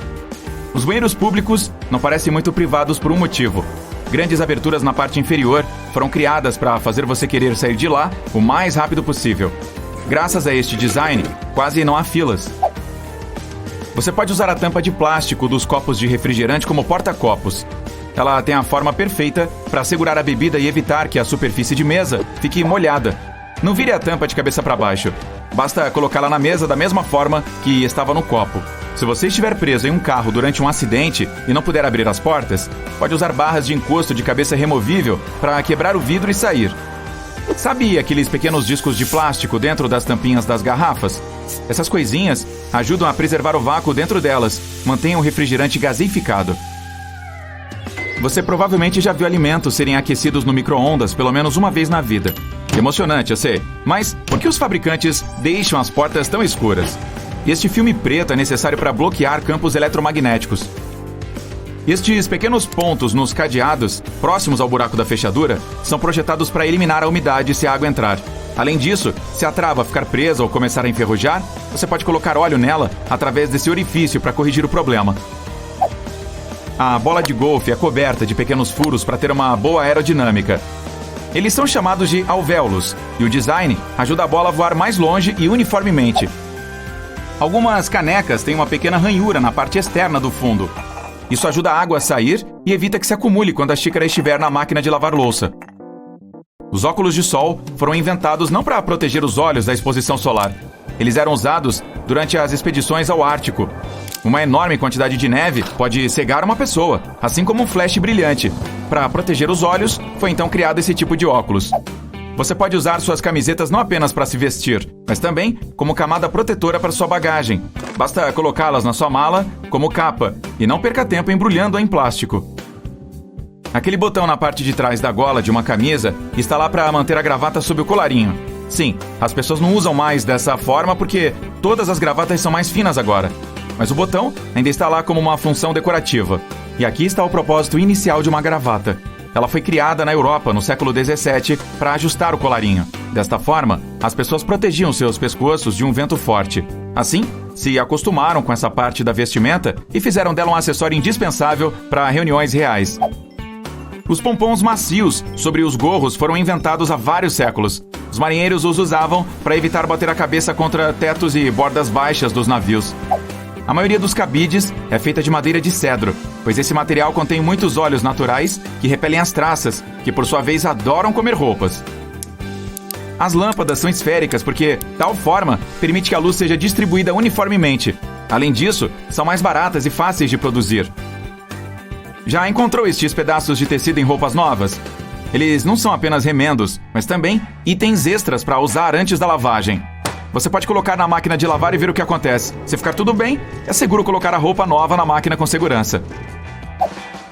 Os banheiros públicos não parecem muito privados por um motivo. Grandes aberturas na parte inferior foram criadas para fazer você querer sair de lá o mais rápido possível. Graças a este design, quase não há filas. Você pode usar a tampa de plástico dos copos de refrigerante como porta-copos. Ela tem a forma perfeita para segurar a bebida e evitar que a superfície de mesa fique molhada. Não vire a tampa de cabeça para baixo. Basta colocá-la na mesa da mesma forma que estava no copo. Se você estiver preso em um carro durante um acidente e não puder abrir as portas, pode usar barras de encosto de cabeça removível para quebrar o vidro e sair. Sabe aqueles pequenos discos de plástico dentro das tampinhas das garrafas? Essas coisinhas ajudam a preservar o vácuo dentro delas, mantêm o refrigerante gaseificado. Você provavelmente já viu alimentos serem aquecidos no micro-ondas pelo menos uma vez na vida. Emocionante, eu sei. Mas por que os fabricantes deixam as portas tão escuras? Este filme preto é necessário para bloquear campos eletromagnéticos. Estes pequenos pontos nos cadeados, próximos ao buraco da fechadura, são projetados para eliminar a umidade se a água entrar. Além disso, se a trava ficar presa ou começar a enferrujar, você pode colocar óleo nela através desse orifício para corrigir o problema. A bola de golfe é coberta de pequenos furos para ter uma boa aerodinâmica. Eles são chamados de alvéolos, e o design ajuda a bola a voar mais longe e uniformemente. Algumas canecas têm uma pequena ranhura na parte externa do fundo. Isso ajuda a água a sair e evita que se acumule quando a xícara estiver na máquina de lavar louça. Os óculos de sol foram inventados não para proteger os olhos da exposição solar. Eles eram usados durante as expedições ao Ártico. Uma enorme quantidade de neve pode cegar uma pessoa, assim como um flash brilhante. Para proteger os olhos, foi então criado esse tipo de óculos. Você pode usar suas camisetas não apenas para se vestir, mas também como camada protetora para sua bagagem. Basta colocá-las na sua mala como capa e não perca tempo embrulhando-a em plástico. Aquele botão na parte de trás da gola de uma camisa está lá para manter a gravata sob o colarinho. Sim, as pessoas não usam mais dessa forma porque todas as gravatas são mais finas agora. Mas o botão ainda está lá como uma função decorativa. E aqui está o propósito inicial de uma gravata. Ela foi criada na Europa no século XVII para ajustar o colarinho. Desta forma, as pessoas protegiam seus pescoços de um vento forte. Assim, se acostumaram com essa parte da vestimenta e fizeram dela um acessório indispensável para reuniões reais. Os pompons macios sobre os gorros foram inventados há vários séculos. Os marinheiros os usavam para evitar bater a cabeça contra tetos e bordas baixas dos navios. A maioria dos cabides é feita de madeira de cedro, pois esse material contém muitos óleos naturais que repelem as traças, que por sua vez adoram comer roupas. As lâmpadas são esféricas porque, tal forma, permite que a luz seja distribuída uniformemente. Além disso, são mais baratas e fáceis de produzir. Já encontrou estes pedaços de tecido em roupas novas? Eles não são apenas remendos, mas também itens extras para usar antes da lavagem. Você pode colocar na máquina de lavar e ver o que acontece. Se ficar tudo bem, é seguro colocar a roupa nova na máquina com segurança.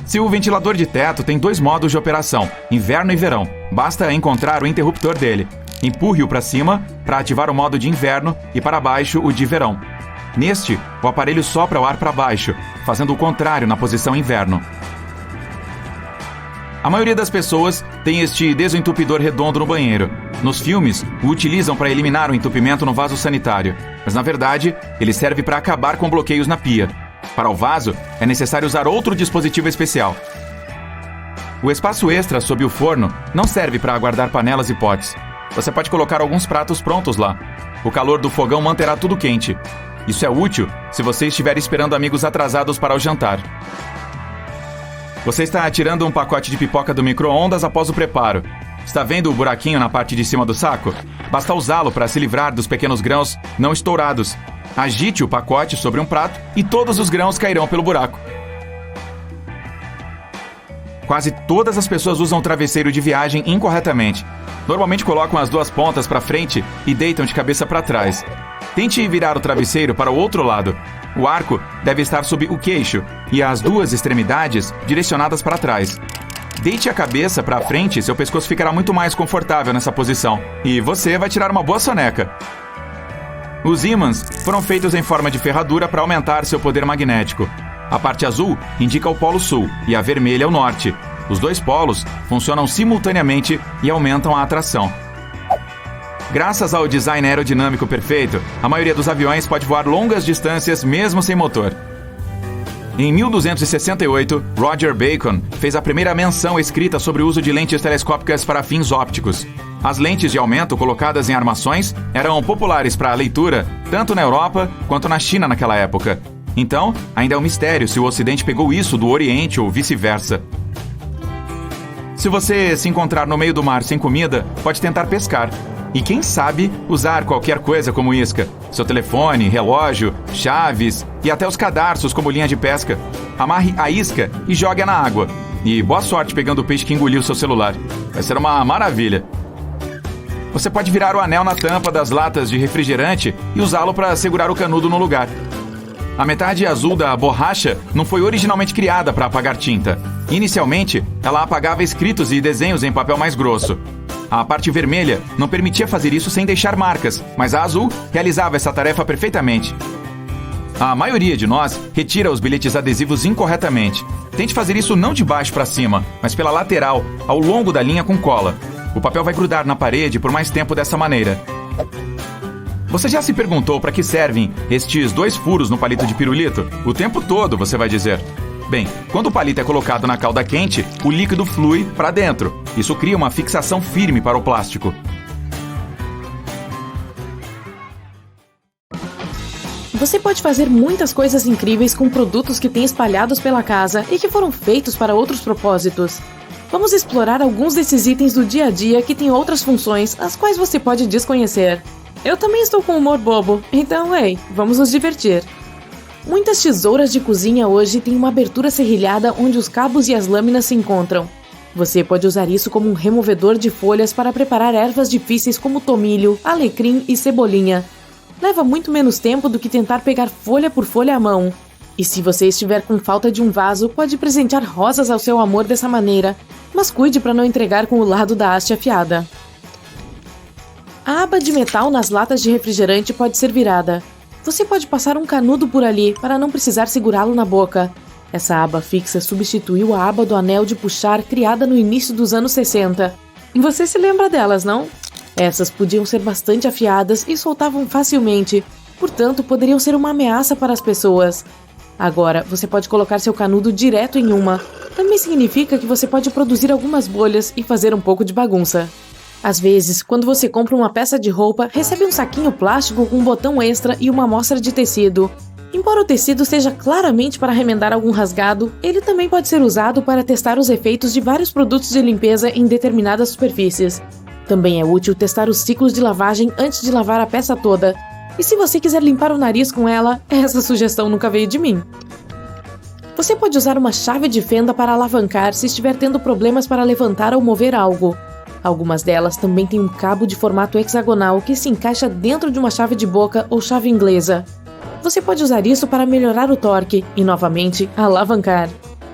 Seu ventilador de teto tem 2 modos de operação, inverno e verão. Basta encontrar o interruptor dele. Empurre-o para cima para ativar o modo de inverno e para baixo o de verão. Neste, o aparelho sopra o ar para baixo, fazendo o contrário na posição inverno. A maioria das pessoas tem este desentupidor redondo no banheiro. Nos filmes, o utilizam para eliminar o entupimento no vaso sanitário, mas na verdade, ele serve para acabar com bloqueios na pia. Para o vaso, é necessário usar outro dispositivo especial. O espaço extra sob o forno não serve para guardar panelas e potes. Você pode colocar alguns pratos prontos lá. O calor do fogão manterá tudo quente. Isso é útil se você estiver esperando amigos atrasados para o jantar. Você está tirando um pacote de pipoca do micro-ondas após o preparo. Está vendo o buraquinho na parte de cima do saco? Basta usá-lo para se livrar dos pequenos grãos não estourados. Agite o pacote sobre um prato e todos os grãos cairão pelo buraco. Quase todas as pessoas usam o travesseiro de viagem incorretamente. Normalmente colocam as duas pontas para frente e deitam de cabeça para trás. Tente virar o travesseiro para o outro lado. O arco deve estar sob o queixo e as duas extremidades direcionadas para trás. Deite a cabeça para frente e seu pescoço ficará muito mais confortável nessa posição. E você vai tirar uma boa soneca. Os ímãs foram feitos em forma de ferradura para aumentar seu poder magnético. A parte azul indica o polo sul e a vermelha o norte. Os dois polos funcionam simultaneamente e aumentam a atração. Graças ao design aerodinâmico perfeito, a maioria dos aviões pode voar longas distâncias mesmo sem motor. Em 1268, Roger Bacon fez a primeira menção escrita sobre o uso de lentes telescópicas para fins ópticos. As lentes de aumento colocadas em armações eram populares para a leitura tanto na Europa quanto na China naquela época. Então, ainda é um mistério se o Ocidente pegou isso do Oriente ou vice-versa. Se você se encontrar no meio do mar sem comida, pode tentar pescar. E quem sabe usar qualquer coisa como isca. Seu telefone, relógio, chaves e até os cadarços como linha de pesca. Amarre a isca e jogue-a na água. E boa sorte pegando o peixe que engoliu seu celular. Vai ser uma maravilha. Você pode virar o anel na tampa das latas de refrigerante e usá-lo para segurar o canudo no lugar. A metade azul da borracha não foi originalmente criada para apagar tinta. Inicialmente, ela apagava escritos e desenhos em papel mais grosso. A parte vermelha não permitia fazer isso sem deixar marcas, mas a azul realizava essa tarefa perfeitamente. A maioria de nós retira os bilhetes adesivos incorretamente. Tente fazer isso não de baixo para cima, mas pela lateral, ao longo da linha com cola. O papel vai grudar na parede por mais tempo dessa maneira. Você já se perguntou para que servem estes 2 furos no palito de pirulito? O tempo todo, você vai dizer. Bem, quando o palito é colocado na calda quente, o líquido flui para dentro. Isso cria uma fixação firme para o plástico. Você pode fazer muitas coisas incríveis com produtos que tem espalhados pela casa e que foram feitos para outros propósitos. Vamos explorar alguns desses itens do dia a dia que têm outras funções, as quais você pode desconhecer. Eu também estou com humor bobo, então, vamos nos divertir. Muitas tesouras de cozinha hoje têm uma abertura serrilhada onde os cabos e as lâminas se encontram. Você pode usar isso como um removedor de folhas para preparar ervas difíceis como tomilho, alecrim e cebolinha. Leva muito menos tempo do que tentar pegar folha por folha à mão. E se você estiver com falta de um vaso, pode presentear rosas ao seu amor dessa maneira, mas cuide para não entregar com o lado da haste afiada. A aba de metal nas latas de refrigerante pode ser virada. Você pode passar um canudo por ali para não precisar segurá-lo na boca. Essa aba fixa substituiu a aba do anel de puxar criada no início dos anos 60. Você se lembra delas, não? Essas podiam ser bastante afiadas e soltavam facilmente, portanto poderiam ser uma ameaça para as pessoas. Agora, você pode colocar seu canudo direto em uma. Também significa que você pode produzir algumas bolhas e fazer um pouco de bagunça. Às vezes, quando você compra uma peça de roupa, recebe um saquinho plástico com um botão extra e uma amostra de tecido. Embora o tecido seja claramente para remendar algum rasgado, ele também pode ser usado para testar os efeitos de vários produtos de limpeza em determinadas superfícies. Também é útil testar os ciclos de lavagem antes de lavar a peça toda. E se você quiser limpar o nariz com ela, essa sugestão nunca veio de mim. Você pode usar uma chave de fenda para alavancar se estiver tendo problemas para levantar ou mover algo. Algumas delas também têm um cabo de formato hexagonal que se encaixa dentro de uma chave de boca ou chave inglesa. Você pode usar isso para melhorar o torque e, novamente, alavancar.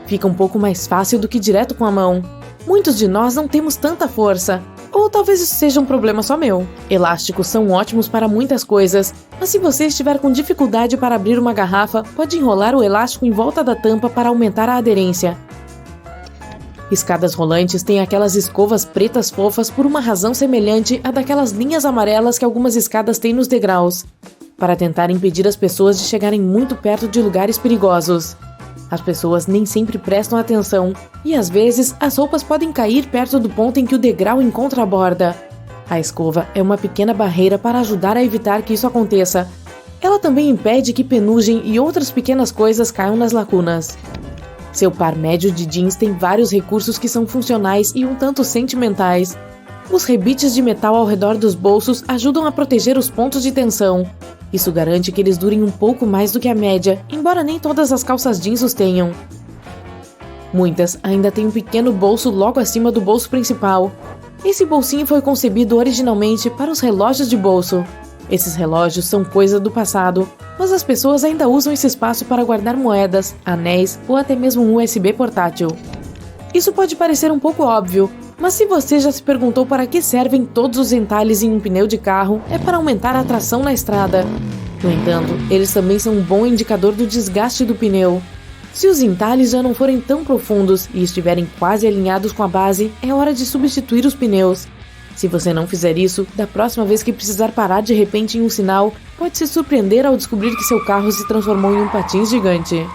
Fica um pouco mais fácil do que direto com a mão. Muitos de nós não temos tanta força. Ou talvez isso seja um problema só meu. Elásticos são ótimos para muitas coisas, mas se você estiver com dificuldade para abrir uma garrafa, pode enrolar o elástico em volta da tampa para aumentar a aderência. Escadas rolantes têm aquelas escovas pretas fofas por uma razão semelhante à daquelas linhas amarelas que algumas escadas têm nos degraus, para tentar impedir as pessoas de chegarem muito perto de lugares perigosos. As pessoas nem sempre prestam atenção, e às vezes as roupas podem cair perto do ponto em que o degrau encontra a borda. A escova é uma pequena barreira para ajudar a evitar que isso aconteça. Ela também impede que penugem e outras pequenas coisas caiam nas lacunas. Seu par médio de jeans tem vários recursos que são funcionais e um tanto sentimentais. Os rebites de metal ao redor dos bolsos ajudam a proteger os pontos de tensão. Isso garante que eles durem um pouco mais do que a média, embora nem todas as calças jeans os tenham. Muitas ainda têm um pequeno bolso logo acima do bolso principal. Esse bolsinho foi concebido originalmente para os relógios de bolso. Esses relógios são coisa do passado, mas as pessoas ainda usam esse espaço para guardar moedas, anéis ou até mesmo um USB portátil. Isso pode parecer um pouco óbvio, mas se você já se perguntou para que servem todos os entalhes em um pneu de carro, é para aumentar a tração na estrada. No entanto, eles também são um bom indicador do desgaste do pneu. Se os entalhes já não forem tão profundos e estiverem quase alinhados com a base, é hora de substituir os pneus. Se você não fizer isso, da próxima vez que precisar parar de repente em um sinal, pode se surpreender ao descobrir que seu carro se transformou em um patins gigante.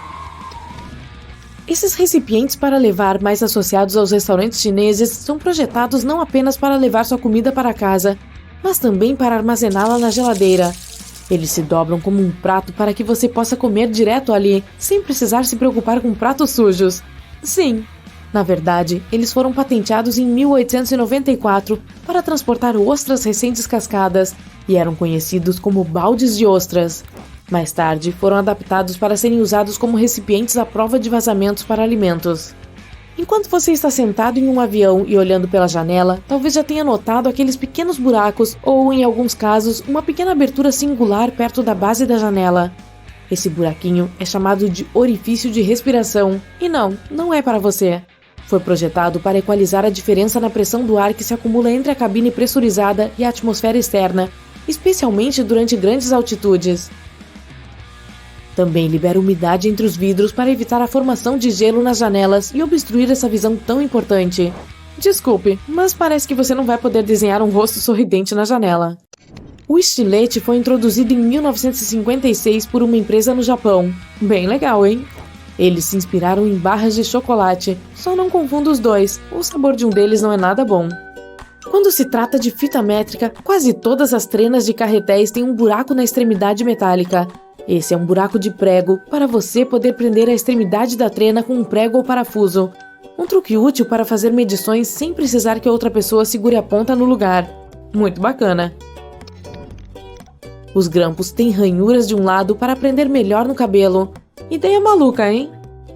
Esses recipientes para levar, mais associados aos restaurantes chineses, são projetados não apenas para levar sua comida para casa, mas também para armazená-la na geladeira. Eles se dobram como um prato para que você possa comer direto ali, sem precisar se preocupar com pratos sujos. Sim, na verdade, eles foram patenteados em 1894 para transportar ostras recém-descascadas e eram conhecidos como baldes de ostras. Mais tarde, foram adaptados para serem usados como recipientes à prova de vazamentos para alimentos. Enquanto você está sentado em um avião e olhando pela janela, talvez já tenha notado aqueles pequenos buracos ou, em alguns casos, uma pequena abertura singular perto da base da janela. Esse buraquinho é chamado de orifício de respiração. E não é para você. Foi projetado para equalizar a diferença na pressão do ar que se acumula entre a cabine pressurizada e a atmosfera externa, especialmente durante grandes altitudes. Também libera umidade entre os vidros para evitar a formação de gelo nas janelas e obstruir essa visão tão importante. Desculpe, mas parece que você não vai poder desenhar um rosto sorridente na janela. O estilete foi introduzido em 1956 por uma empresa no Japão. Bem legal, hein? Eles se inspiraram em barras de chocolate, só não confunda os dois, o sabor de um deles não é nada bom. Quando se trata de fita métrica, quase todas as trenas de carretéis têm um buraco na extremidade metálica. Esse é um buraco de prego, para você poder prender a extremidade da trena com um prego ou parafuso. Um truque útil para fazer medições sem precisar que outra pessoa segure a ponta no lugar. Muito bacana! Os grampos têm ranhuras de um lado para prender melhor no cabelo. Ideia maluca, hein?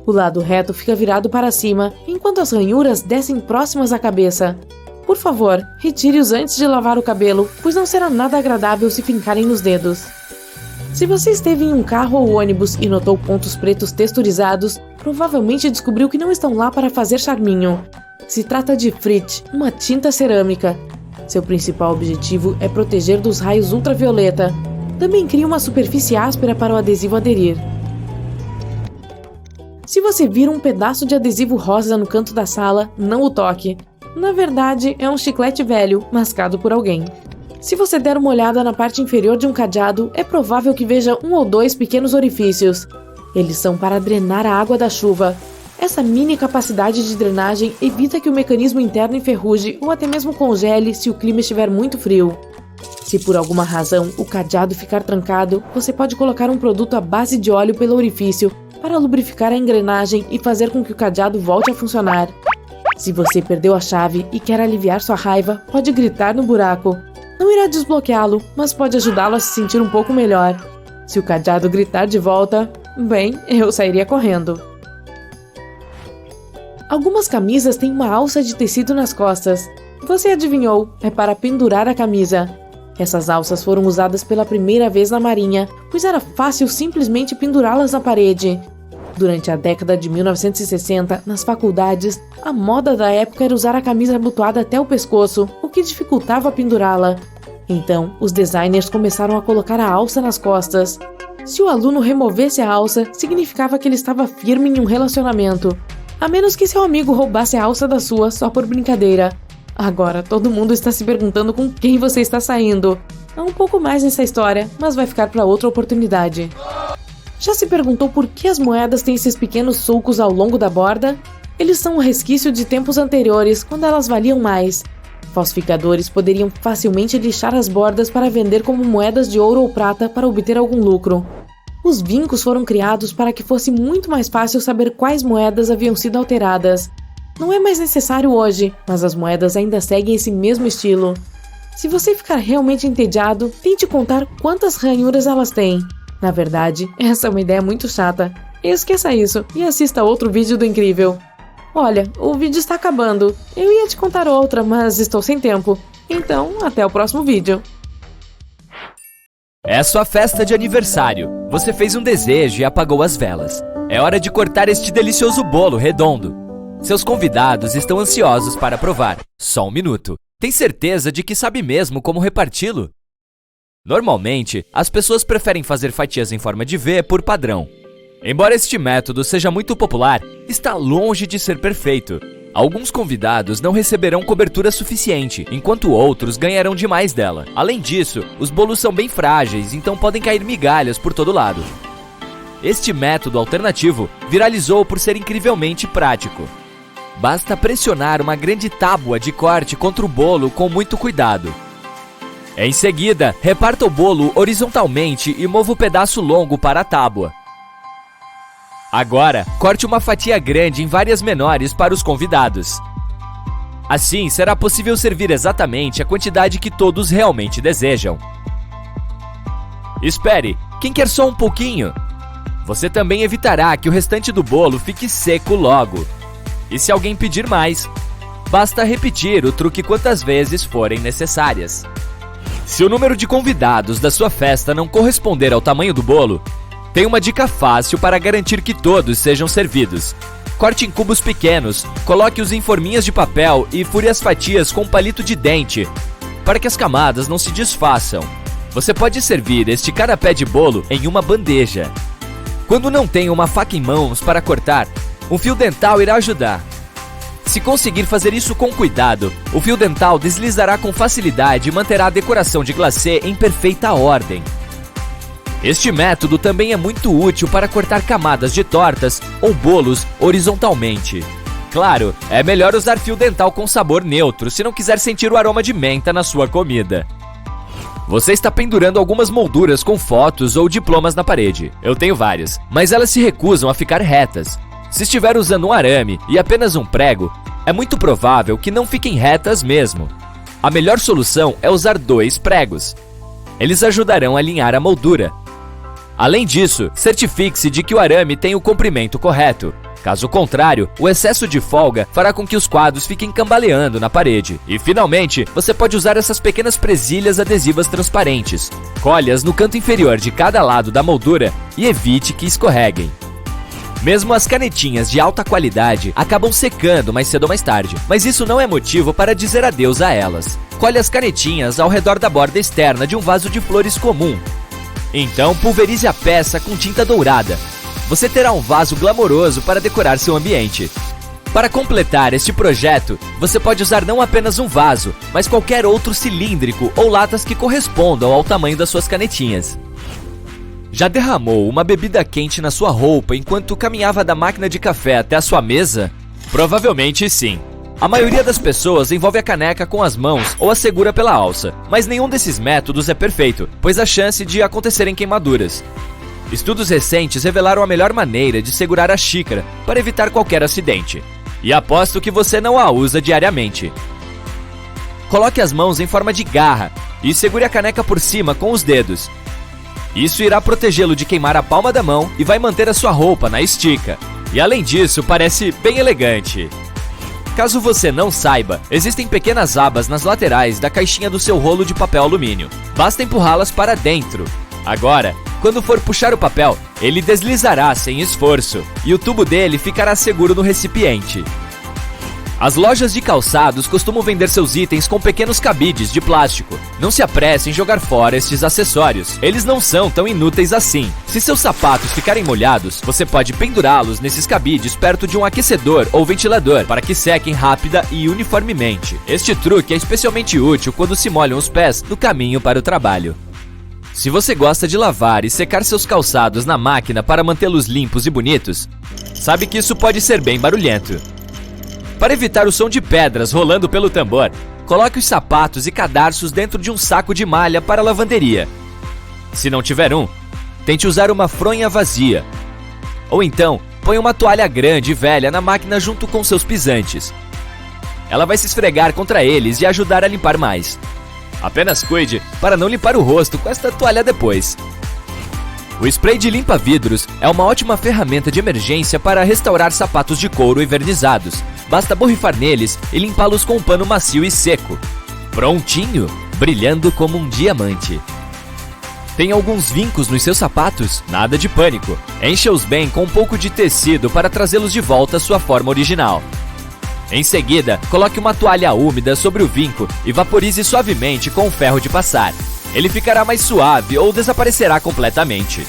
O lado reto fica virado para cima, enquanto as ranhuras descem próximas à cabeça. Por favor, retire-os antes de lavar o cabelo, pois não será nada agradável se fincarem nos dedos. Se você esteve em um carro ou ônibus e notou pontos pretos texturizados, provavelmente descobriu que não estão lá para fazer charminho. Se trata de frit, uma tinta cerâmica. Seu principal objetivo é proteger dos raios ultravioleta. Também cria uma superfície áspera para o adesivo aderir. Se você vir um pedaço de adesivo rosa no canto da sala, não o toque. Na verdade, é um chiclete velho, mascado por alguém. Se você der uma olhada na parte inferior de um cadeado, é provável que veja um ou dois pequenos orifícios. Eles são para drenar a água da chuva. Essa mini capacidade de drenagem evita que o mecanismo interno enferruje ou até mesmo congele se o clima estiver muito frio. Se por alguma razão o cadeado ficar trancado, você pode colocar um produto à base de óleo pelo orifício para lubrificar a engrenagem e fazer com que o cadeado volte a funcionar. Se você perdeu a chave e quer aliviar sua raiva, pode gritar no buraco. Não irá desbloqueá-lo, mas pode ajudá-lo a se sentir um pouco melhor. Se o cadeado gritar de volta, bem, eu sairia correndo. Algumas camisas têm uma alça de tecido nas costas. Você adivinhou, é para pendurar a camisa. Essas alças foram usadas pela primeira vez na Marinha, pois era fácil simplesmente pendurá-las na parede. Durante a década de 1960, nas faculdades, a moda da época era usar a camisa abotoada até o pescoço, o que dificultava pendurá-la. Então, os designers começaram a colocar a alça nas costas. Se o aluno removesse a alça, significava que ele estava firme em um relacionamento. A menos que seu amigo roubasse a alça da sua só por brincadeira. Agora, todo mundo está se perguntando com quem você está saindo. Há um pouco mais nessa história, mas vai ficar para outra oportunidade. Já se perguntou por que as moedas têm esses pequenos sulcos ao longo da borda? Eles são um resquício de tempos anteriores, quando elas valiam mais. Falsificadores poderiam facilmente lixar as bordas para vender como moedas de ouro ou prata para obter algum lucro. Os vincos foram criados para que fosse muito mais fácil saber quais moedas haviam sido alteradas. Não é mais necessário hoje, mas as moedas ainda seguem esse mesmo estilo. Se você ficar realmente entediado, tente contar quantas ranhuras elas têm. Na verdade, essa é uma ideia muito chata. Esqueça isso e assista outro vídeo do Incrível. Olha, o vídeo está acabando. Eu ia te contar outra, mas estou sem tempo. Então, até o próximo vídeo. É sua festa de aniversário. Você fez um desejo e apagou as velas. É hora de cortar este delicioso bolo redondo. Seus convidados estão ansiosos para provar. Só um minuto. Tem certeza de que sabe mesmo como reparti-lo? Normalmente, as pessoas preferem fazer fatias em forma de V por padrão. Embora este método seja muito popular, está longe de ser perfeito. Alguns convidados não receberão cobertura suficiente, enquanto outros ganharão demais dela. Além disso, os bolos são bem frágeis, então podem cair migalhas por todo lado. Este método alternativo viralizou por ser incrivelmente prático. Basta pressionar uma grande tábua de corte contra o bolo com muito cuidado. Em seguida, reparta o bolo horizontalmente e mova o pedaço longo para a tábua. Agora, corte uma fatia grande em várias menores para os convidados. Assim, será possível servir exatamente a quantidade que todos realmente desejam. Espere, quem quer só um pouquinho? Você também evitará que o restante do bolo fique seco logo. E se alguém pedir mais, basta repetir o truque quantas vezes forem necessárias. Se o número de convidados da sua festa não corresponder ao tamanho do bolo, tem uma dica fácil para garantir que todos sejam servidos. Corte em cubos pequenos, coloque-os em forminhas de papel e fure as fatias com um palito de dente, para que as camadas não se desfaçam. Você pode servir este canapé de bolo em uma bandeja. Quando não tem uma faca em mãos para cortar, um fio dental irá ajudar. Se conseguir fazer isso com cuidado, o fio dental deslizará com facilidade e manterá a decoração de glacê em perfeita ordem. Este método também é muito útil para cortar camadas de tortas ou bolos horizontalmente. Claro, é melhor usar fio dental com sabor neutro se não quiser sentir o aroma de menta na sua comida. Você está pendurando algumas molduras com fotos ou diplomas na parede. Eu tenho várias, mas elas se recusam a ficar retas. Se estiver usando um arame e apenas um prego, é muito provável que não fiquem retas mesmo. A melhor solução é usar 2 pregos. Eles ajudarão a alinhar a moldura. Além disso, certifique-se de que o arame tem o comprimento correto. Caso contrário, o excesso de folga fará com que os quadros fiquem cambaleando na parede. E finalmente, você pode usar essas pequenas presilhas adesivas transparentes. Colhe-as no canto inferior de cada lado da moldura e evite que escorreguem. Mesmo as canetinhas de alta qualidade acabam secando mais cedo ou mais tarde, mas isso não é motivo para dizer adeus a elas. Colhe as canetinhas ao redor da borda externa de um vaso de flores comum. Então pulverize a peça com tinta dourada. Você terá um vaso glamouroso para decorar seu ambiente. Para completar este projeto, você pode usar não apenas um vaso, mas qualquer outro cilíndrico ou latas que correspondam ao tamanho das suas canetinhas. Já derramou uma bebida quente na sua roupa enquanto caminhava da máquina de café até a sua mesa? Provavelmente sim. A maioria das pessoas envolve a caneca com as mãos ou a segura pela alça, mas nenhum desses métodos é perfeito, pois há chance de acontecerem queimaduras. Estudos recentes revelaram a melhor maneira de segurar a xícara para evitar qualquer acidente. E aposto que você não a usa diariamente. Coloque as mãos em forma de garra e segure a caneca por cima com os dedos. Isso irá protegê-lo de queimar a palma da mão e vai manter a sua roupa na estica. E além disso, parece bem elegante. Caso você não saiba, existem pequenas abas nas laterais da caixinha do seu rolo de papel alumínio. Basta empurrá-las para dentro. Agora, quando for puxar o papel, ele deslizará sem esforço e o tubo dele ficará seguro no recipiente. As lojas de calçados costumam vender seus itens com pequenos cabides de plástico. Não se apresse em jogar fora estes acessórios. Eles não são tão inúteis assim. Se seus sapatos ficarem molhados, você pode pendurá-los nesses cabides perto de um aquecedor ou ventilador para que sequem rápida e uniformemente. Este truque é especialmente útil quando se molham os pés no caminho para o trabalho. Se você gosta de lavar e secar seus calçados na máquina para mantê-los limpos e bonitos, sabe que isso pode ser bem barulhento. Para evitar o som de pedras rolando pelo tambor, coloque os sapatos e cadarços dentro de um saco de malha para lavanderia. Se não tiver um, tente usar uma fronha vazia. Ou então, põe uma toalha grande e velha na máquina junto com seus pisantes. Ela vai se esfregar contra eles e ajudar a limpar mais. Apenas cuide para não limpar o rosto com esta toalha depois. O spray de limpa-vidros é uma ótima ferramenta de emergência para restaurar sapatos de couro envernizados. Basta borrifar neles e limpá-los com um pano macio e seco. Prontinho, brilhando como um diamante. Tem alguns vincos nos seus sapatos? Nada de pânico. Encha-os bem com um pouco de tecido para trazê-los de volta à sua forma original. Em seguida, coloque uma toalha úmida sobre o vinco e vaporize suavemente com o ferro de passar. Ele ficará mais suave ou desaparecerá completamente.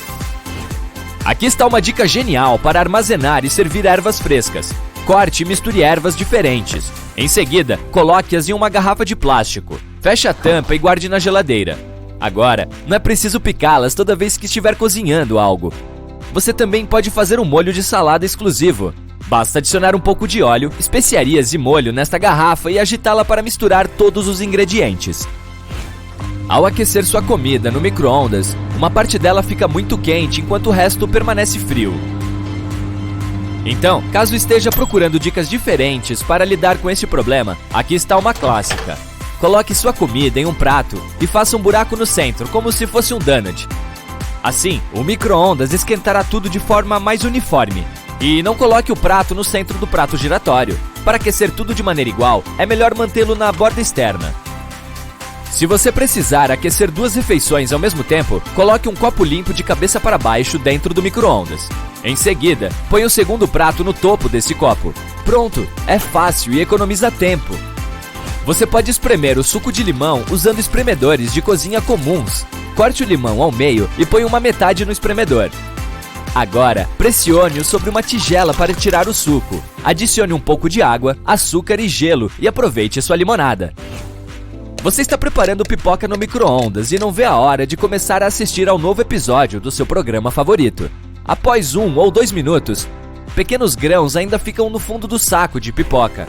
Aqui está uma dica genial para armazenar e servir ervas frescas. Corte e misture ervas diferentes. Em seguida, coloque-as em uma garrafa de plástico. Feche a tampa e guarde na geladeira. Agora, não é preciso picá-las toda vez que estiver cozinhando algo. Você também pode fazer um molho de salada exclusivo. Basta adicionar um pouco de óleo, especiarias e molho nesta garrafa e agitá-la para misturar todos os ingredientes. Ao aquecer sua comida no micro-ondas, uma parte dela fica muito quente enquanto o resto permanece frio. Então, caso esteja procurando dicas diferentes para lidar com este problema, aqui está uma clássica. Coloque sua comida em um prato e faça um buraco no centro, como se fosse um donut. Assim, o micro-ondas esquentará tudo de forma mais uniforme. E não coloque o prato no centro do prato giratório. Para aquecer tudo de maneira igual, é melhor mantê-lo na borda externa. Se você precisar aquecer 2 refeições ao mesmo tempo, coloque um copo limpo de cabeça para baixo dentro do micro-ondas. Em seguida, põe o segundo prato no topo desse copo. Pronto, é fácil e economiza tempo. Você pode espremer o suco de limão usando espremedores de cozinha comuns. Corte o limão ao meio e põe uma metade no espremedor. Agora, pressione-o sobre uma tigela para tirar o suco. Adicione um pouco de água, açúcar e gelo e aproveite sua limonada. Você está preparando pipoca no micro-ondas e não vê a hora de começar a assistir ao novo episódio do seu programa favorito. Após 1 ou 2 minutos, pequenos grãos ainda ficam no fundo do saco de pipoca.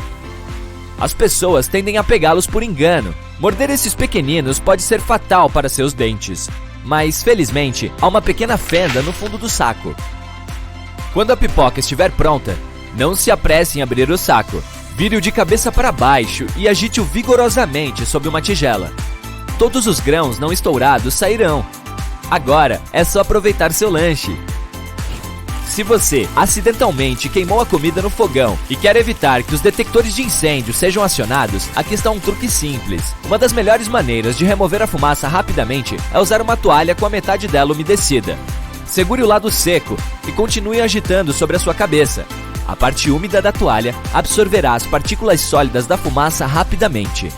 As pessoas tendem a pegá-los por engano. Morder esses pequeninos pode ser fatal para seus dentes. Mas, felizmente, há uma pequena fenda no fundo do saco. Quando a pipoca estiver pronta, não se apresse em abrir o saco. Vire-o de cabeça para baixo e agite-o vigorosamente sobre uma tigela. Todos os grãos não estourados sairão. Agora é só aproveitar seu lanche. Se você acidentalmente queimou a comida no fogão e quer evitar que os detectores de incêndio sejam acionados, aqui está um truque simples. Uma das melhores maneiras de remover a fumaça rapidamente é usar uma toalha com a metade dela umedecida. Segure o lado seco e continue agitando sobre a sua cabeça. A parte úmida da toalha absorverá as partículas sólidas da fumaça rapidamente.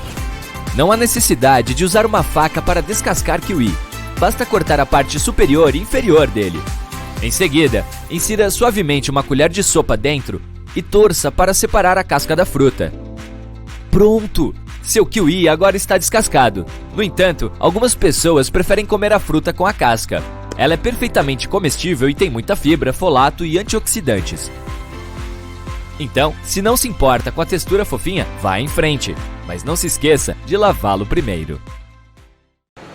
Não há necessidade de usar uma faca para descascar kiwi. Basta cortar a parte superior e inferior dele. Em seguida, insira suavemente uma colher de sopa dentro e torça para separar a casca da fruta. Pronto! Seu kiwi agora está descascado. No entanto, algumas pessoas preferem comer a fruta com a casca. Ela é perfeitamente comestível e tem muita fibra, folato e antioxidantes. Então, se não se importa com a textura fofinha, vá em frente. Mas não se esqueça de lavá-lo primeiro.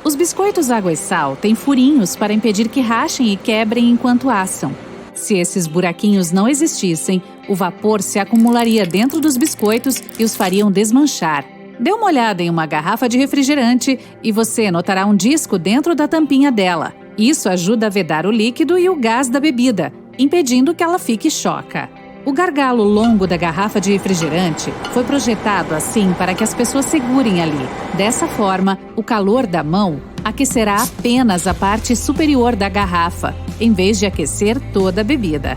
Os biscoitos água e sal têm furinhos para impedir que rachem e quebrem enquanto assam. Se esses buraquinhos não existissem, o vapor se acumularia dentro dos biscoitos e os fariam desmanchar. Dê uma olhada em uma garrafa de refrigerante e você notará um disco dentro da tampinha dela. Isso ajuda a vedar o líquido e o gás da bebida, impedindo que ela fique choca. O gargalo longo da garrafa de refrigerante foi projetado assim para que as pessoas segurem ali. Dessa forma, o calor da mão aquecerá apenas a parte superior da garrafa, em vez de aquecer toda a bebida.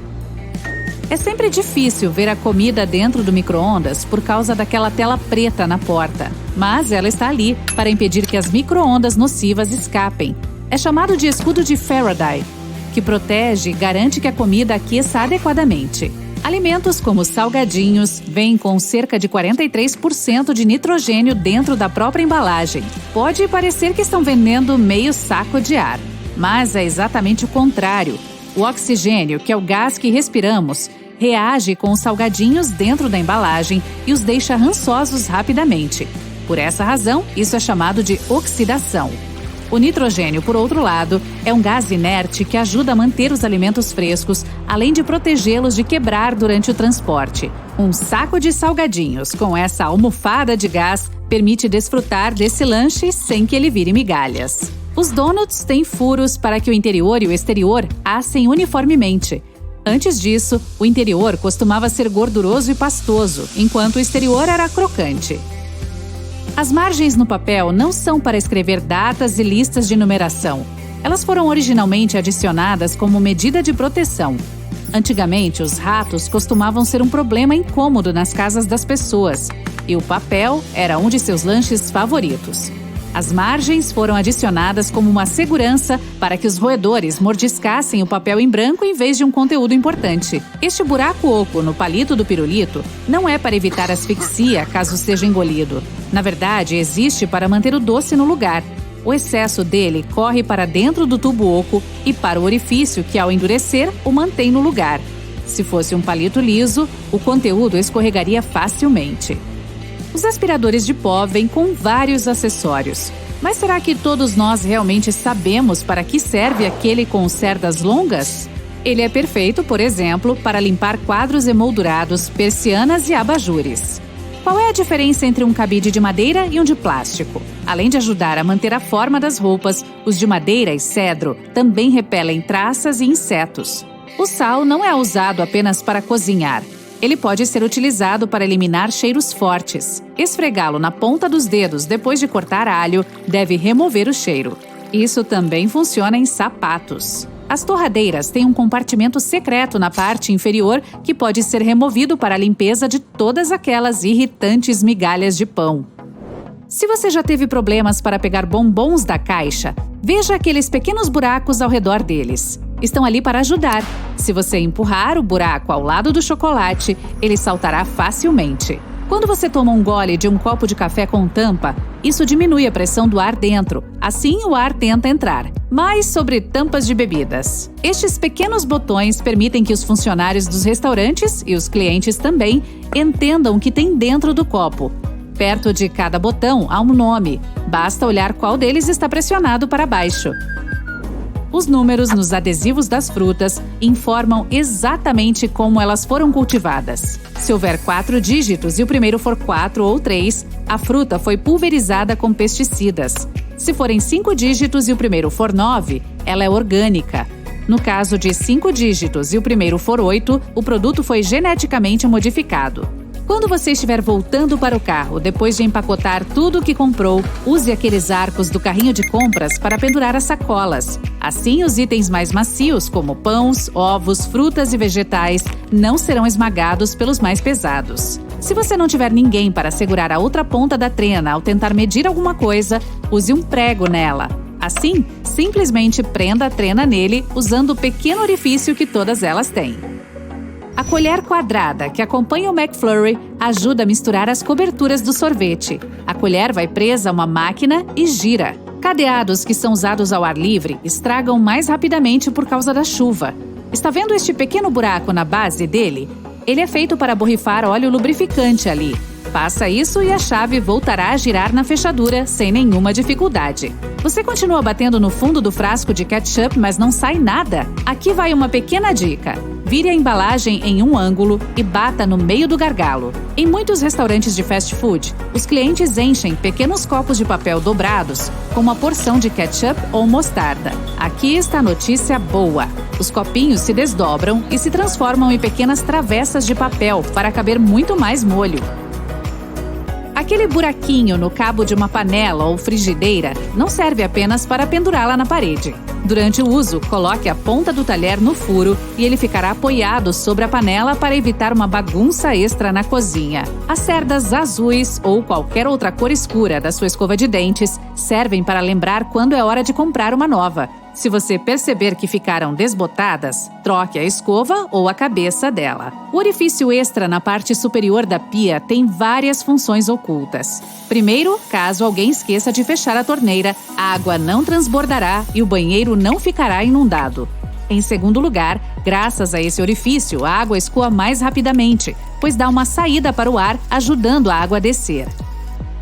É sempre difícil ver a comida dentro do micro-ondas por causa daquela tela preta na porta, mas ela está ali para impedir que as micro-ondas nocivas escapem. É chamado de escudo de Faraday, que protege e garante que a comida aqueça adequadamente. Alimentos como salgadinhos vêm com cerca de 43% de nitrogênio dentro da própria embalagem. Pode parecer que estão vendendo meio saco de ar, mas é exatamente o contrário. O oxigênio, que é o gás que respiramos, reage com os salgadinhos dentro da embalagem e os deixa rançosos rapidamente. Por essa razão, isso é chamado de oxidação. O nitrogênio, por outro lado, é um gás inerte que ajuda a manter os alimentos frescos, além de protegê-los de quebrar durante o transporte. Um saco de salgadinhos com essa almofada de gás permite desfrutar desse lanche sem que ele vire migalhas. Os donuts têm furos para que o interior e o exterior assem uniformemente. Antes disso, o interior costumava ser gorduroso e pastoso, enquanto o exterior era crocante. As margens no papel não são para escrever datas e listas de numeração. Elas foram originalmente adicionadas como medida de proteção. Antigamente, os ratos costumavam ser um problema incômodo nas casas das pessoas, e o papel era um de seus lanches favoritos. As margens foram adicionadas como uma segurança para que os roedores mordiscassem o papel em branco em vez de um conteúdo importante. Este buraco oco no palito do pirulito não é para evitar asfixia caso seja engolido. Na verdade, existe para manter o doce no lugar. O excesso dele corre para dentro do tubo oco e para o orifício que, ao endurecer, o mantém no lugar. Se fosse um palito liso, o conteúdo escorregaria facilmente. Os aspiradores de pó vêm com vários acessórios. Mas será que todos nós realmente sabemos para que serve aquele com cerdas longas? Ele é perfeito, por exemplo, para limpar quadros emoldurados, persianas e abajures. Qual é a diferença entre um cabide de madeira e um de plástico? Além de ajudar a manter a forma das roupas, os de madeira e cedro também repelem traças e insetos. O sal não é usado apenas para cozinhar. Ele pode ser utilizado para eliminar cheiros fortes. Esfregá-lo na ponta dos dedos depois de cortar alho deve remover o cheiro. Isso também funciona em sapatos. As torradeiras têm um compartimento secreto na parte inferior que pode ser removido para a limpeza de todas aquelas irritantes migalhas de pão. Se você já teve problemas para pegar bombons da caixa, veja aqueles pequenos buracos ao redor deles. Estão ali para ajudar. Se você empurrar o buraco ao lado do chocolate, ele saltará facilmente. Quando você toma um gole de um copo de café com tampa, isso diminui a pressão do ar dentro. Assim, o ar tenta entrar. Mais sobre tampas de bebidas. Estes pequenos botões permitem que os funcionários dos restaurantes, e os clientes também, entendam o que tem dentro do copo. Perto de cada botão há um nome. Basta olhar qual deles está pressionado para baixo. Os números nos adesivos das frutas informam exatamente como elas foram cultivadas. Se houver 4 dígitos e o primeiro for 4 ou 3, a fruta foi pulverizada com pesticidas. Se forem 5 dígitos e o primeiro for 9, ela é orgânica. No caso de 5 dígitos e o primeiro for 8, o produto foi geneticamente modificado. Quando você estiver voltando para o carro, depois de empacotar tudo o que comprou, use aqueles arcos do carrinho de compras para pendurar as sacolas. Assim, os itens mais macios, como pães, ovos, frutas e vegetais, não serão esmagados pelos mais pesados. Se você não tiver ninguém para segurar a outra ponta da trena ao tentar medir alguma coisa, use um prego nela. Assim, simplesmente prenda a trena nele usando o pequeno orifício que todas elas têm. A colher quadrada que acompanha o McFlurry ajuda a misturar as coberturas do sorvete. A colher vai presa a uma máquina e gira. Cadeados que são usados ao ar livre estragam mais rapidamente por causa da chuva. Está vendo este pequeno buraco na base dele? Ele é feito para borrifar óleo lubrificante ali. Faça isso e a chave voltará a girar na fechadura sem nenhuma dificuldade. Você continua batendo no fundo do frasco de ketchup, mas não sai nada? Aqui vai uma pequena dica. Vire a embalagem em um ângulo e bata no meio do gargalo. Em muitos restaurantes de fast food, os clientes enchem pequenos copos de papel dobrados com uma porção de ketchup ou mostarda. Aqui está a notícia boa. Os copinhos se desdobram e se transformam em pequenas travessas de papel para caber muito mais molho. Aquele buraquinho no cabo de uma panela ou frigideira não serve apenas para pendurá-la na parede. Durante o uso, coloque a ponta do talher no furo e ele ficará apoiado sobre a panela para evitar uma bagunça extra na cozinha. As cerdas azuis ou qualquer outra cor escura da sua escova de dentes servem para lembrar quando é hora de comprar uma nova. Se você perceber que ficaram desbotadas, troque a escova ou a cabeça dela. O orifício extra na parte superior da pia tem várias funções ocultas. Primeiro, caso alguém esqueça de fechar a torneira, a água não transbordará e o banheiro não ficará inundado. Em segundo lugar, graças a esse orifício, a água escoa mais rapidamente, pois dá uma saída para o ar, ajudando a água a descer.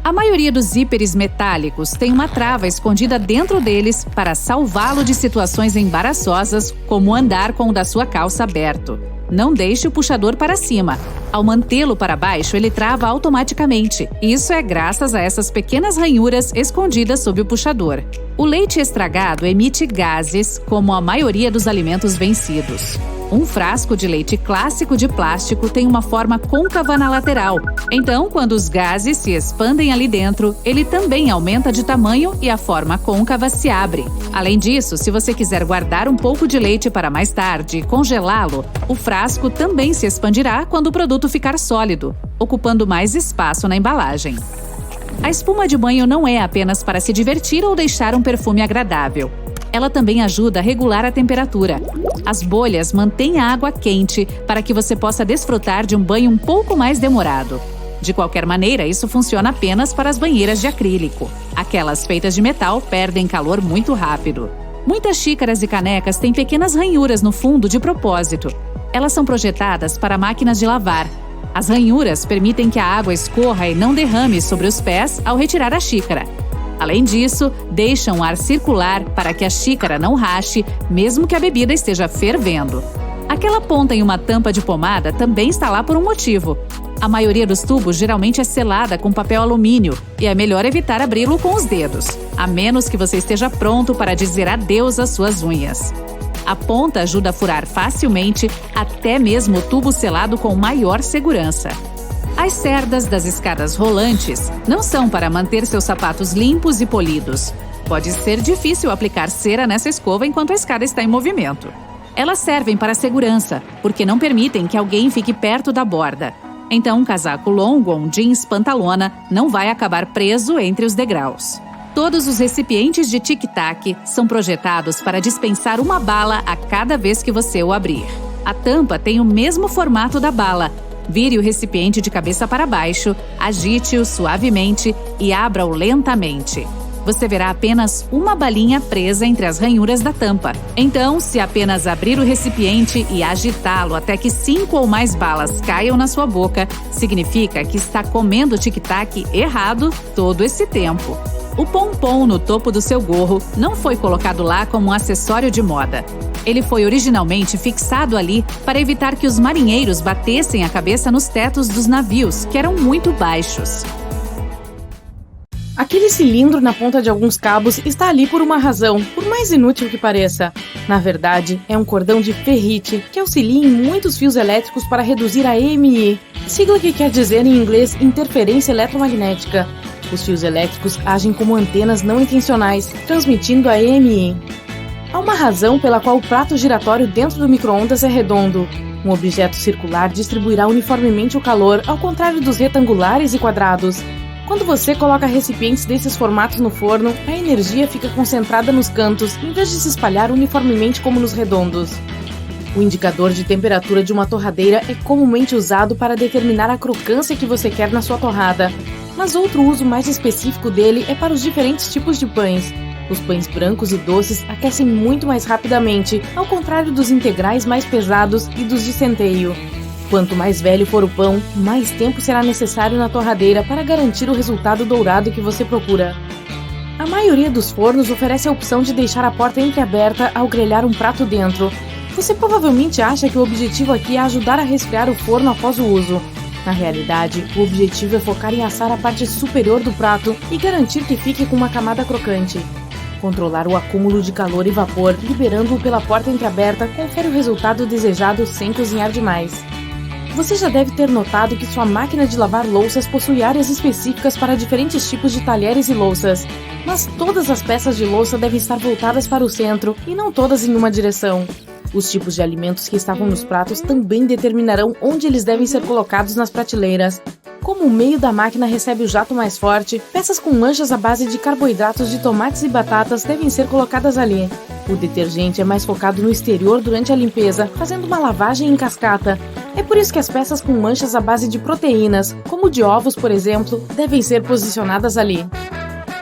A maioria dos zíperes metálicos tem uma trava escondida dentro deles para salvá-lo de situações embaraçosas, como andar com o da sua calça aberto. Não deixe o puxador para cima. Ao mantê-lo para baixo, ele trava automaticamente. Isso é graças a essas pequenas ranhuras escondidas sob o puxador. O leite estragado emite gases, como a maioria dos alimentos vencidos. Um frasco de leite clássico de plástico tem uma forma côncava na lateral. Então, quando os gases se expandem ali dentro, ele também aumenta de tamanho e a forma côncava se abre. Além disso, se você quiser guardar um pouco de leite para mais tarde e congelá-lo, o frasco também se expandirá quando o produto ficar sólido, ocupando mais espaço na embalagem. A espuma de banho não é apenas para se divertir ou deixar um perfume agradável. Ela também ajuda a regular a temperatura. As bolhas mantêm a água quente para que você possa desfrutar de um banho um pouco mais demorado. De qualquer maneira, isso funciona apenas para as banheiras de acrílico. Aquelas feitas de metal perdem calor muito rápido. Muitas xícaras e canecas têm pequenas ranhuras no fundo de propósito. Elas são projetadas para máquinas de lavar. As ranhuras permitem que a água escorra e não derrame sobre os pés ao retirar a xícara. Além disso, deixam o ar circular para que a xícara não rache, mesmo que a bebida esteja fervendo. Aquela ponta em uma tampa de pomada também está lá por um motivo. A maioria dos tubos geralmente é selada com papel alumínio e é melhor evitar abri-lo com os dedos, a menos que você esteja pronto para dizer adeus às suas unhas. A ponta ajuda a furar facilmente, até mesmo o tubo selado com maior segurança. As cerdas das escadas rolantes não são para manter seus sapatos limpos e polidos. Pode ser difícil aplicar cera nessa escova enquanto a escada está em movimento. Elas servem para segurança, porque não permitem que alguém fique perto da borda. Então, um casaco longo ou um jeans pantalona não vai acabar preso entre os degraus. Todos os recipientes de tic-tac são projetados para dispensar uma bala a cada vez que você o abrir. A tampa tem o mesmo formato da bala. Vire o recipiente de cabeça para baixo, agite-o suavemente e abra-o lentamente. Você verá apenas uma balinha presa entre as ranhuras da tampa. Então, se apenas abrir o recipiente e agitá-lo até que 5 ou mais balas caiam na sua boca, significa que está comendo tic-tac errado todo esse tempo. O pompom no topo do seu gorro não foi colocado lá como um acessório de moda. Ele foi originalmente fixado ali para evitar que os marinheiros batessem a cabeça nos tetos dos navios, que eram muito baixos. Aquele cilindro na ponta de alguns cabos está ali por uma razão, por mais inútil que pareça. Na verdade, é um cordão de ferrite que auxilia em muitos fios elétricos para reduzir a EMI, sigla que quer dizer em inglês interferência eletromagnética. Os fios elétricos agem como antenas não intencionais, transmitindo a EMI. Há uma razão pela qual o prato giratório dentro do micro-ondas é redondo. Um objeto circular distribuirá uniformemente o calor, ao contrário dos retangulares e quadrados. Quando você coloca recipientes desses formatos no forno, a energia fica concentrada nos cantos, em vez de se espalhar uniformemente como nos redondos. O indicador de temperatura de uma torradeira é comumente usado para determinar a crocância que você quer na sua torrada, mas outro uso mais específico dele é para os diferentes tipos de pães. Os pães brancos e doces aquecem muito mais rapidamente, ao contrário dos integrais mais pesados e dos de centeio. Quanto mais velho for o pão, mais tempo será necessário na torradeira para garantir o resultado dourado que você procura. A maioria dos fornos oferece a opção de deixar a porta entreaberta ao grelhar um prato dentro. Você provavelmente acha que o objetivo aqui é ajudar a resfriar o forno após o uso. Na realidade, o objetivo é focar em assar a parte superior do prato e garantir que fique com uma camada crocante. Controlar o acúmulo de calor e vapor, liberando-o pela porta entreaberta, confere o resultado desejado sem cozinhar demais. Você já deve ter notado que sua máquina de lavar louças possui áreas específicas para diferentes tipos de talheres e louças, mas todas as peças de louça devem estar voltadas para o centro e não todas em uma direção. Os tipos de alimentos que estavam nos pratos também determinarão onde eles devem ser colocados nas prateleiras. Como o meio da máquina recebe o jato mais forte, peças com manchas à base de carboidratos de tomates e batatas devem ser colocadas ali. O detergente é mais focado no exterior durante a limpeza, fazendo uma lavagem em cascata. É por isso que as peças com manchas à base de proteínas, como de ovos, por exemplo, devem ser posicionadas ali.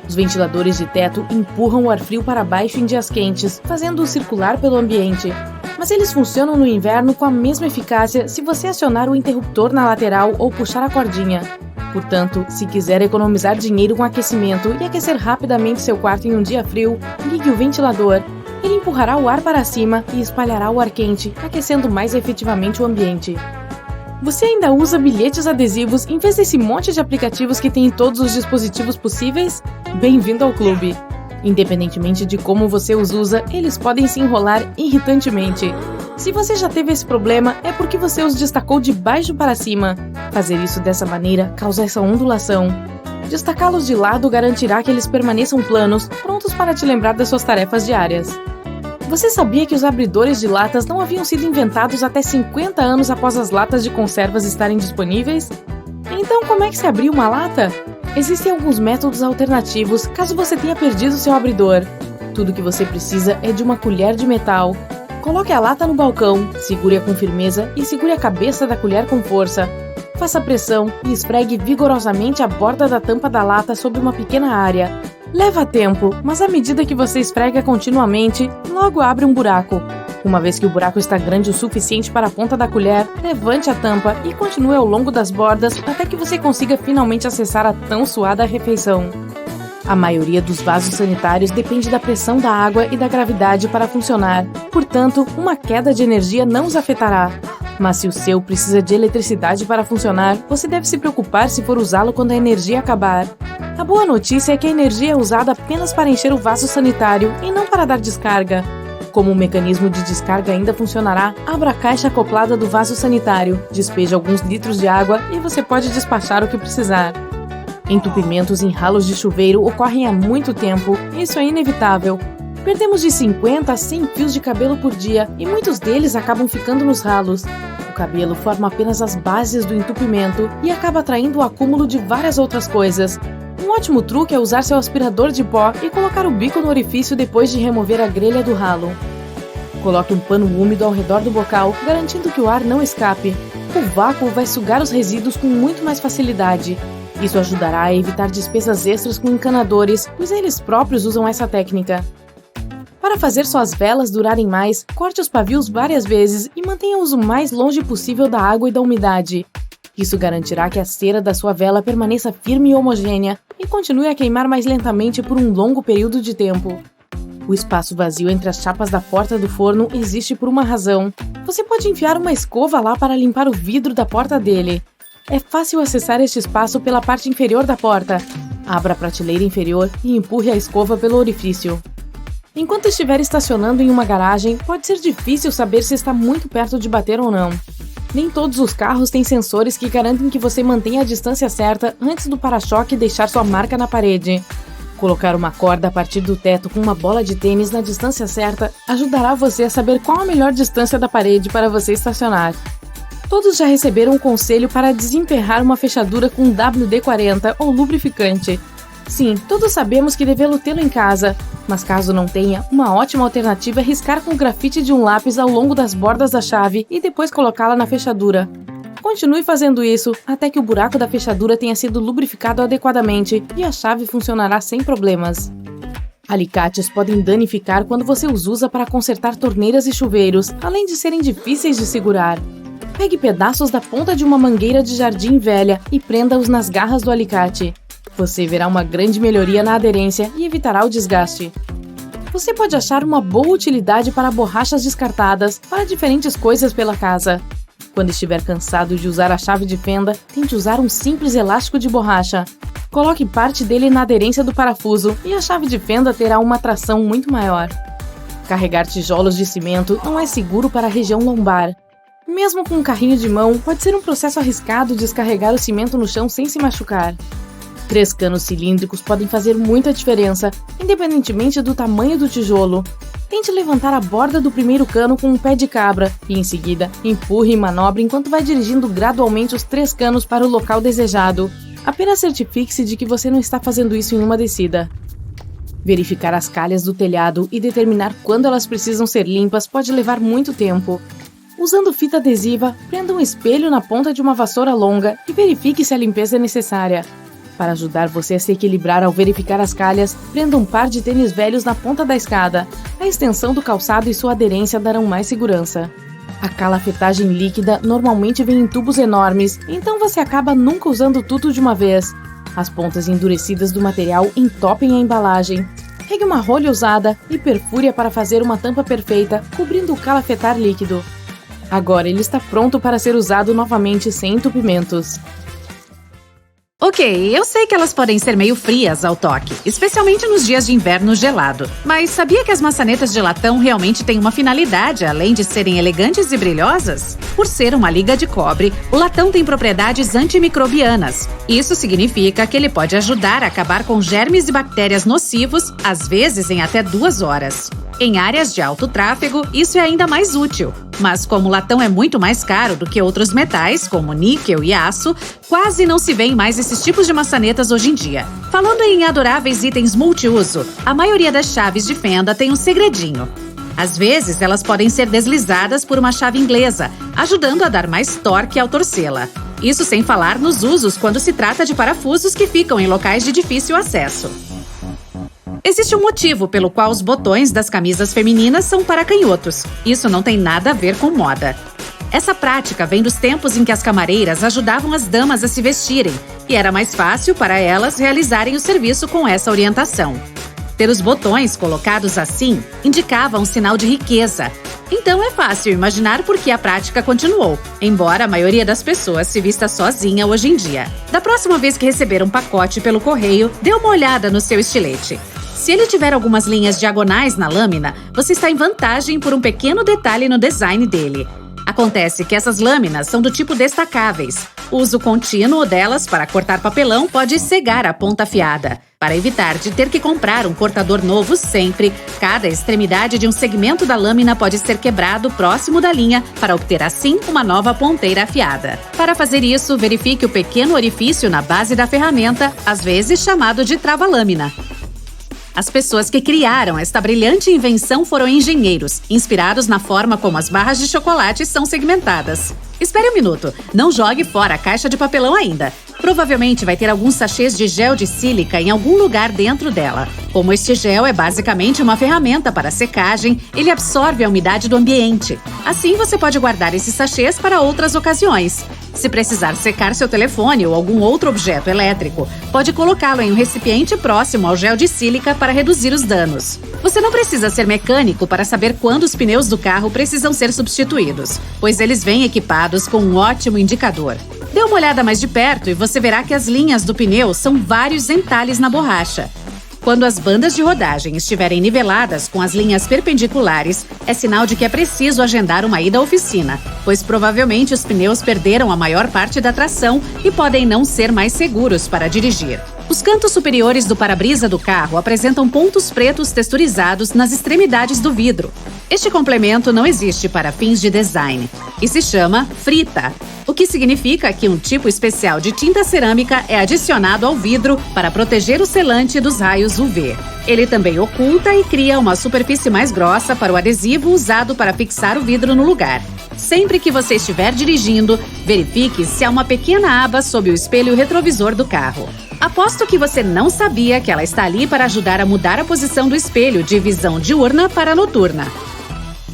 Os ventiladores de teto empurram o ar frio para baixo em dias quentes, fazendo-o circular pelo ambiente. Mas eles funcionam no inverno com a mesma eficácia se você acionar o interruptor na lateral ou puxar a cordinha. Portanto, se quiser economizar dinheiro com aquecimento e aquecer rapidamente seu quarto em um dia frio, ligue o ventilador. Ele empurrará o ar para cima e espalhará o ar quente, aquecendo mais efetivamente o ambiente. Você ainda usa bilhetes adesivos em vez desse monte de aplicativos que tem em todos os dispositivos possíveis? Bem-vindo ao clube! Independentemente de como você os usa, eles podem se enrolar irritantemente. Se você já teve esse problema, é porque você os destacou de baixo para cima. Fazer isso dessa maneira causa essa ondulação. Destacá-los de lado garantirá que eles permaneçam planos, prontos para te lembrar das suas tarefas diárias. Você sabia que os abridores de latas não haviam sido inventados até 50 anos após as latas de conservas estarem disponíveis? Então, como é que se abriu uma lata? Existem alguns métodos alternativos caso você tenha perdido seu abridor. Tudo que você precisa é de uma colher de metal. Coloque a lata no balcão, segure-a com firmeza e segure a cabeça da colher com força. Faça pressão e esfregue vigorosamente a borda da tampa da lata sobre uma pequena área. Leva tempo, mas à medida que você esfrega continuamente, logo abre um buraco. Uma vez que o buraco está grande o suficiente para a ponta da colher, levante a tampa e continue ao longo das bordas até que você consiga finalmente acessar a tão suada refeição. A maioria dos vasos sanitários depende da pressão da água e da gravidade para funcionar, portanto, uma queda de energia não os afetará. Mas se o seu precisa de eletricidade para funcionar, você deve se preocupar se for usá-lo quando a energia acabar. A boa notícia é que a energia é usada apenas para encher o vaso sanitário e não para dar descarga. Como o mecanismo de descarga ainda funcionará, abra a caixa acoplada do vaso sanitário, despeje alguns litros de água e você pode despachar o que precisar. Entupimentos em ralos de chuveiro ocorrem há muito tempo, e isso é inevitável. Perdemos de 50 a 100 fios de cabelo por dia e muitos deles acabam ficando nos ralos. O cabelo forma apenas as bases do entupimento e acaba atraindo o acúmulo de várias outras coisas. Um ótimo truque é usar seu aspirador de pó e colocar o bico no orifício depois de remover a grelha do ralo. Coloque um pano úmido ao redor do bocal, garantindo que o ar não escape. O vácuo vai sugar os resíduos com muito mais facilidade. Isso ajudará a evitar despesas extras com encanadores, pois eles próprios usam essa técnica. Para fazer suas velas durarem mais, corte os pavios várias vezes e mantenha-os o mais longe possível da água e da umidade. Isso garantirá que a cera da sua vela permaneça firme e homogênea e continue a queimar mais lentamente por um longo período de tempo. O espaço vazio entre as chapas da porta do forno existe por uma razão. Você pode enfiar uma escova lá para limpar o vidro da porta dele. É fácil acessar este espaço pela parte inferior da porta. Abra a prateleira inferior e empurre a escova pelo orifício. Enquanto estiver estacionando em uma garagem, pode ser difícil saber se está muito perto de bater ou não. Nem todos os carros têm sensores que garantem que você mantenha a distância certa antes do para-choque deixar sua marca na parede. Colocar uma corda a partir do teto com uma bola de tênis na distância certa ajudará você a saber qual a melhor distância da parede para você estacionar. Todos já receberam um conselho para desemperrar uma fechadura com WD-40 ou lubrificante. Sim, todos sabemos que devemos tê-lo em casa, mas caso não tenha, uma ótima alternativa é riscar com o grafite de um lápis ao longo das bordas da chave e depois colocá-la na fechadura. Continue fazendo isso até que o buraco da fechadura tenha sido lubrificado adequadamente e a chave funcionará sem problemas. Alicates podem danificar quando você os usa para consertar torneiras e chuveiros, além de serem difíceis de segurar. Pegue pedaços da ponta de uma mangueira de jardim velha e prenda-os nas garras do alicate. Você verá uma grande melhoria na aderência e evitará o desgaste. Você pode achar uma boa utilidade para borrachas descartadas para diferentes coisas pela casa. Quando estiver cansado de usar a chave de fenda, tente usar um simples elástico de borracha. Coloque parte dele na aderência do parafuso e a chave de fenda terá uma tração muito maior. Carregar tijolos de cimento não é seguro para a região lombar. Mesmo com um carrinho de mão, pode ser um processo arriscado descarregar o cimento no chão sem se machucar. 3 canos cilíndricos podem fazer muita diferença, independentemente do tamanho do tijolo. Tente levantar a borda do primeiro cano com um pé de cabra e, em seguida, empurre e manobre enquanto vai dirigindo gradualmente os 3 canos para o local desejado. Apenas certifique-se de que você não está fazendo isso em uma descida. Verificar as calhas do telhado e determinar quando elas precisam ser limpas pode levar muito tempo. Usando fita adesiva, prenda um espelho na ponta de uma vassoura longa e verifique se a limpeza é necessária. Para ajudar você a se equilibrar ao verificar as calhas, prenda um par de tênis velhos na ponta da escada. A extensão do calçado e sua aderência darão mais segurança. A calafetagem líquida normalmente vem em tubos enormes, então você acaba nunca usando tudo de uma vez. As pontas endurecidas do material entopem a embalagem. Pegue uma rolha usada e perfure-a para fazer uma tampa perfeita, cobrindo o calafetar líquido. Agora ele está pronto para ser usado novamente sem entupimentos. Ok, eu sei que elas podem ser meio frias ao toque, especialmente nos dias de inverno gelado. Mas sabia que as maçanetas de latão realmente têm uma finalidade, além de serem elegantes e brilhosas? Por ser uma liga de cobre, o latão tem propriedades antimicrobianas. Isso significa que ele pode ajudar a acabar com germes e bactérias nocivos, às vezes em até 2 horas. Em áreas de alto tráfego, isso é ainda mais útil. Mas como o latão é muito mais caro do que outros metais, como níquel e aço, quase não se vêem mais esses tipos de maçanetas hoje em dia. Falando em adoráveis itens multiuso, a maioria das chaves de fenda tem um segredinho. Às vezes, elas podem ser deslizadas por uma chave inglesa, ajudando a dar mais torque ao torcê-la. Isso sem falar nos usos quando se trata de parafusos que ficam em locais de difícil acesso. Existe um motivo pelo qual os botões das camisas femininas são para canhotos. Isso não tem nada a ver com moda. Essa prática vem dos tempos em que as camareiras ajudavam as damas a se vestirem, e era mais fácil para elas realizarem o serviço com essa orientação. Ter os botões colocados assim indicava um sinal de riqueza. Então é fácil imaginar por que a prática continuou, embora a maioria das pessoas se vista sozinha hoje em dia. Da próxima vez que receber um pacote pelo correio, dê uma olhada no seu estilete. Se ele tiver algumas linhas diagonais na lâmina, você está em vantagem por um pequeno detalhe no design dele. Acontece que essas lâminas são do tipo destacáveis. O uso contínuo delas para cortar papelão pode cegar a ponta afiada. Para evitar de ter que comprar um cortador novo sempre, cada extremidade de um segmento da lâmina pode ser quebrado próximo da linha para obter assim uma nova ponteira afiada. Para fazer isso, verifique o pequeno orifício na base da ferramenta, às vezes chamado de trava-lâmina. As pessoas que criaram esta brilhante invenção foram engenheiros, inspirados na forma como as barras de chocolate são segmentadas. Espere um minuto, não jogue fora a caixa de papelão ainda. Provavelmente vai ter alguns sachês de gel de sílica em algum lugar dentro dela. Como este gel é basicamente uma ferramenta para secagem, ele absorve a umidade do ambiente. Assim você pode guardar esses sachês para outras ocasiões. Se precisar secar seu telefone ou algum outro objeto elétrico, pode colocá-lo em um recipiente próximo ao gel de sílica para reduzir os danos. Você não precisa ser mecânico para saber quando os pneus do carro precisam ser substituídos, pois eles vêm equipados com um ótimo indicador. Dê uma olhada mais de perto e você verá que as linhas do pneu são vários entalhes na borracha. Quando as bandas de rodagem estiverem niveladas com as linhas perpendiculares, é sinal de que é preciso agendar uma ida à oficina, pois provavelmente os pneus perderam a maior parte da tração e podem não ser mais seguros para dirigir. Os cantos superiores do para-brisa do carro apresentam pontos pretos texturizados nas extremidades do vidro. Este complemento não existe para fins de design e se chama frita, o que significa que um tipo especial de tinta cerâmica é adicionado ao vidro para proteger o selante dos raios UV. Ele também oculta e cria uma superfície mais grossa para o adesivo usado para fixar o vidro no lugar. Sempre que você estiver dirigindo, verifique se há uma pequena aba sob o espelho retrovisor do carro. Aposto que você não sabia que ela está ali para ajudar a mudar a posição do espelho de visão diurna para noturna.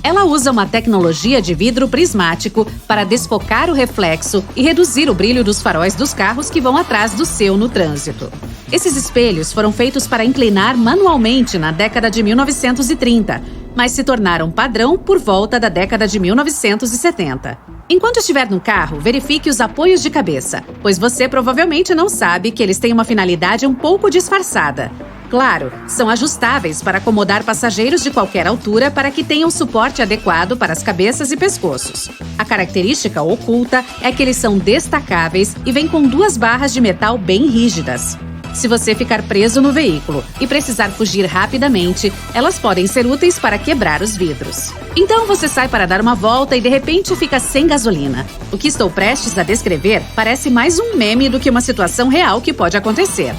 Ela usa uma tecnologia de vidro prismático para desfocar o reflexo e reduzir o brilho dos faróis dos carros que vão atrás do seu no trânsito. Esses espelhos foram feitos para inclinar manualmente na década de 1930, mas se tornaram padrão por volta da década de 1970. Enquanto estiver no carro, verifique os apoios de cabeça, pois você provavelmente não sabe que eles têm uma finalidade um pouco disfarçada. Claro, são ajustáveis para acomodar passageiros de qualquer altura para que tenham suporte adequado para as cabeças e pescoços. A característica oculta é que eles são destacáveis e vêm com 2 barras de metal bem rígidas. Se você ficar preso no veículo e precisar fugir rapidamente, elas podem ser úteis para quebrar os vidros. Então você sai para dar uma volta e de repente fica sem gasolina. O que estou prestes a descrever parece mais um meme do que uma situação real que pode acontecer.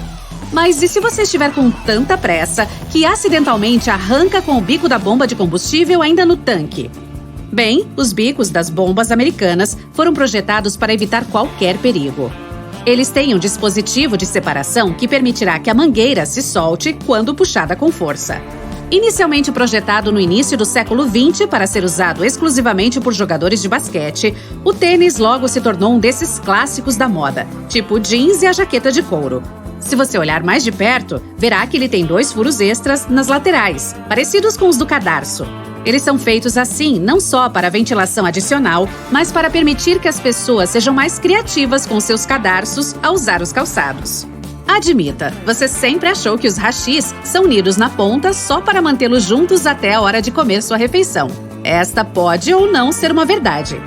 Mas e se você estiver com tanta pressa que acidentalmente arranca com o bico da bomba de combustível ainda no tanque? Bem, os bicos das bombas americanas foram projetados para evitar qualquer perigo. Eles têm um dispositivo de separação que permitirá que a mangueira se solte quando puxada com força. Inicialmente projetado no início do século XX para ser usado exclusivamente por jogadores de basquete, o tênis logo se tornou um desses clássicos da moda, tipo o jeans e a jaqueta de couro. Se você olhar mais de perto, verá que ele tem 2 furos extras nas laterais, parecidos com os do cadarço. Eles são feitos assim não só para ventilação adicional, mas para permitir que as pessoas sejam mais criativas com seus cadarços ao usar os calçados. Admita, você sempre achou que os hashis são unidos na ponta só para mantê-los juntos até a hora de comer sua refeição. Esta pode ou não ser uma verdade.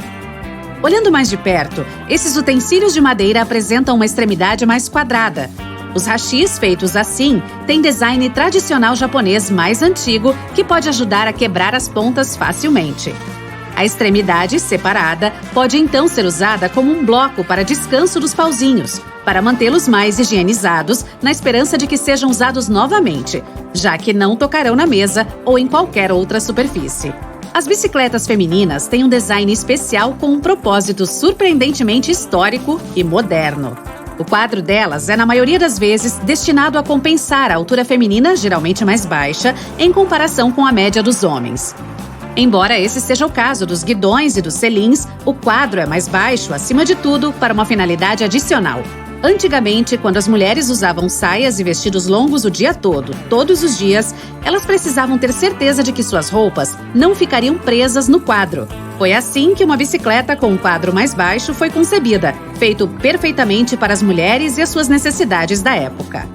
Olhando mais de perto, esses utensílios de madeira apresentam uma extremidade mais quadrada. Os hashis feitos assim têm design tradicional japonês mais antigo que pode ajudar a quebrar as pontas facilmente. A extremidade separada pode então ser usada como um bloco para descanso dos pauzinhos, para mantê-los mais higienizados na esperança de que sejam usados novamente, já que não tocarão na mesa ou em qualquer outra superfície. As bicicletas femininas têm um design especial com um propósito surpreendentemente histórico e moderno. O quadro delas é, na maioria das vezes, destinado a compensar a altura feminina, geralmente mais baixa, em comparação com a média dos homens. Embora esse seja o caso dos guidões e dos selins, o quadro é mais baixo, acima de tudo, para uma finalidade adicional. Antigamente, quando as mulheres usavam saias e vestidos longos o dia todo, todos os dias, elas precisavam ter certeza de que suas roupas não ficariam presas no quadro. Foi assim que uma bicicleta com um quadro mais baixo foi concebida, feito perfeitamente para as mulheres e as suas necessidades da época.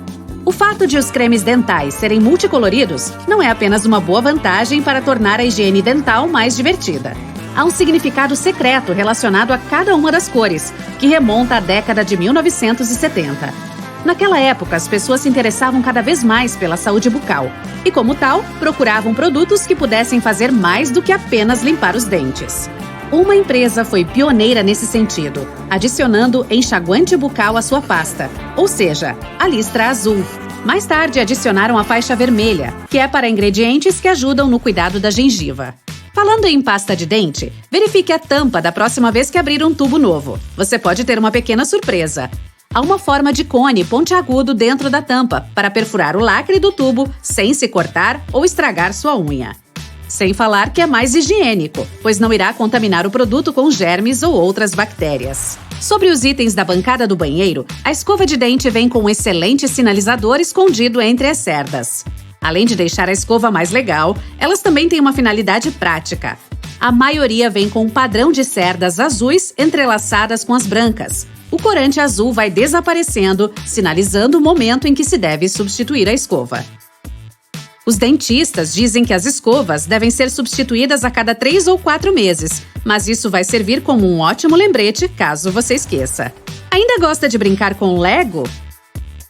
O fato de os cremes dentais serem multicoloridos não é apenas uma boa vantagem para tornar a higiene dental mais divertida. Há um significado secreto relacionado a cada uma das cores, que remonta à década de 1970. Naquela época, as pessoas se interessavam cada vez mais pela saúde bucal e, como tal, procuravam produtos que pudessem fazer mais do que apenas limpar os dentes. Uma empresa foi pioneira nesse sentido, adicionando enxaguante bucal à sua pasta, ou seja, a listra azul. Mais tarde, adicionaram a faixa vermelha, que é para ingredientes que ajudam no cuidado da gengiva. Falando em pasta de dente, verifique a tampa da próxima vez que abrir um tubo novo. Você pode ter uma pequena surpresa. Há uma forma de cone pontiagudo dentro da tampa para perfurar o lacre do tubo sem se cortar ou estragar sua unha. Sem falar que é mais higiênico, pois não irá contaminar o produto com germes ou outras bactérias. Sobre os itens da bancada do banheiro, a escova de dente vem com um excelente sinalizador escondido entre as cerdas. Além de deixar a escova mais legal, elas também têm uma finalidade prática. A maioria vem com um padrão de cerdas azuis entrelaçadas com as brancas. O corante azul vai desaparecendo, sinalizando o momento em que se deve substituir a escova. Os dentistas dizem que as escovas devem ser substituídas a cada 3 ou 4 meses, mas isso vai servir como um ótimo lembrete caso você esqueça. Ainda gosta de brincar com Lego?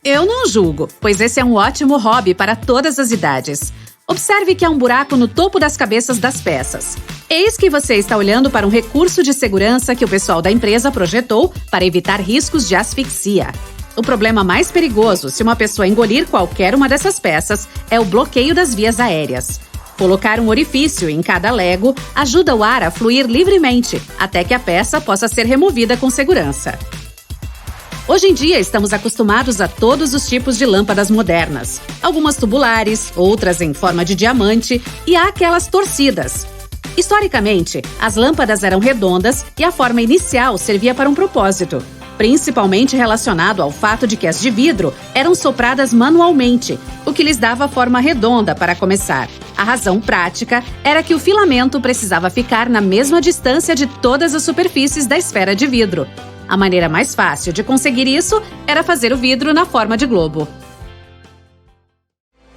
Eu não julgo, pois esse é um ótimo hobby para todas as idades. Observe que há um buraco no topo das cabeças das peças. Eis que você está olhando para um recurso de segurança que o pessoal da empresa projetou para evitar riscos de asfixia. O problema mais perigoso, se uma pessoa engolir qualquer uma dessas peças, é o bloqueio das vias aéreas. Colocar um orifício em cada Lego ajuda o ar a fluir livremente, até que a peça possa ser removida com segurança. Hoje em dia, estamos acostumados a todos os tipos de lâmpadas modernas. Algumas tubulares, outras em forma de diamante e há aquelas torcidas. Historicamente, as lâmpadas eram redondas e a forma inicial servia para um propósito, principalmente relacionado ao fato de que as de vidro eram sopradas manualmente, o que lhes dava forma redonda para começar. A razão prática era que o filamento precisava ficar na mesma distância de todas as superfícies da esfera de vidro. A maneira mais fácil de conseguir isso era fazer o vidro na forma de globo.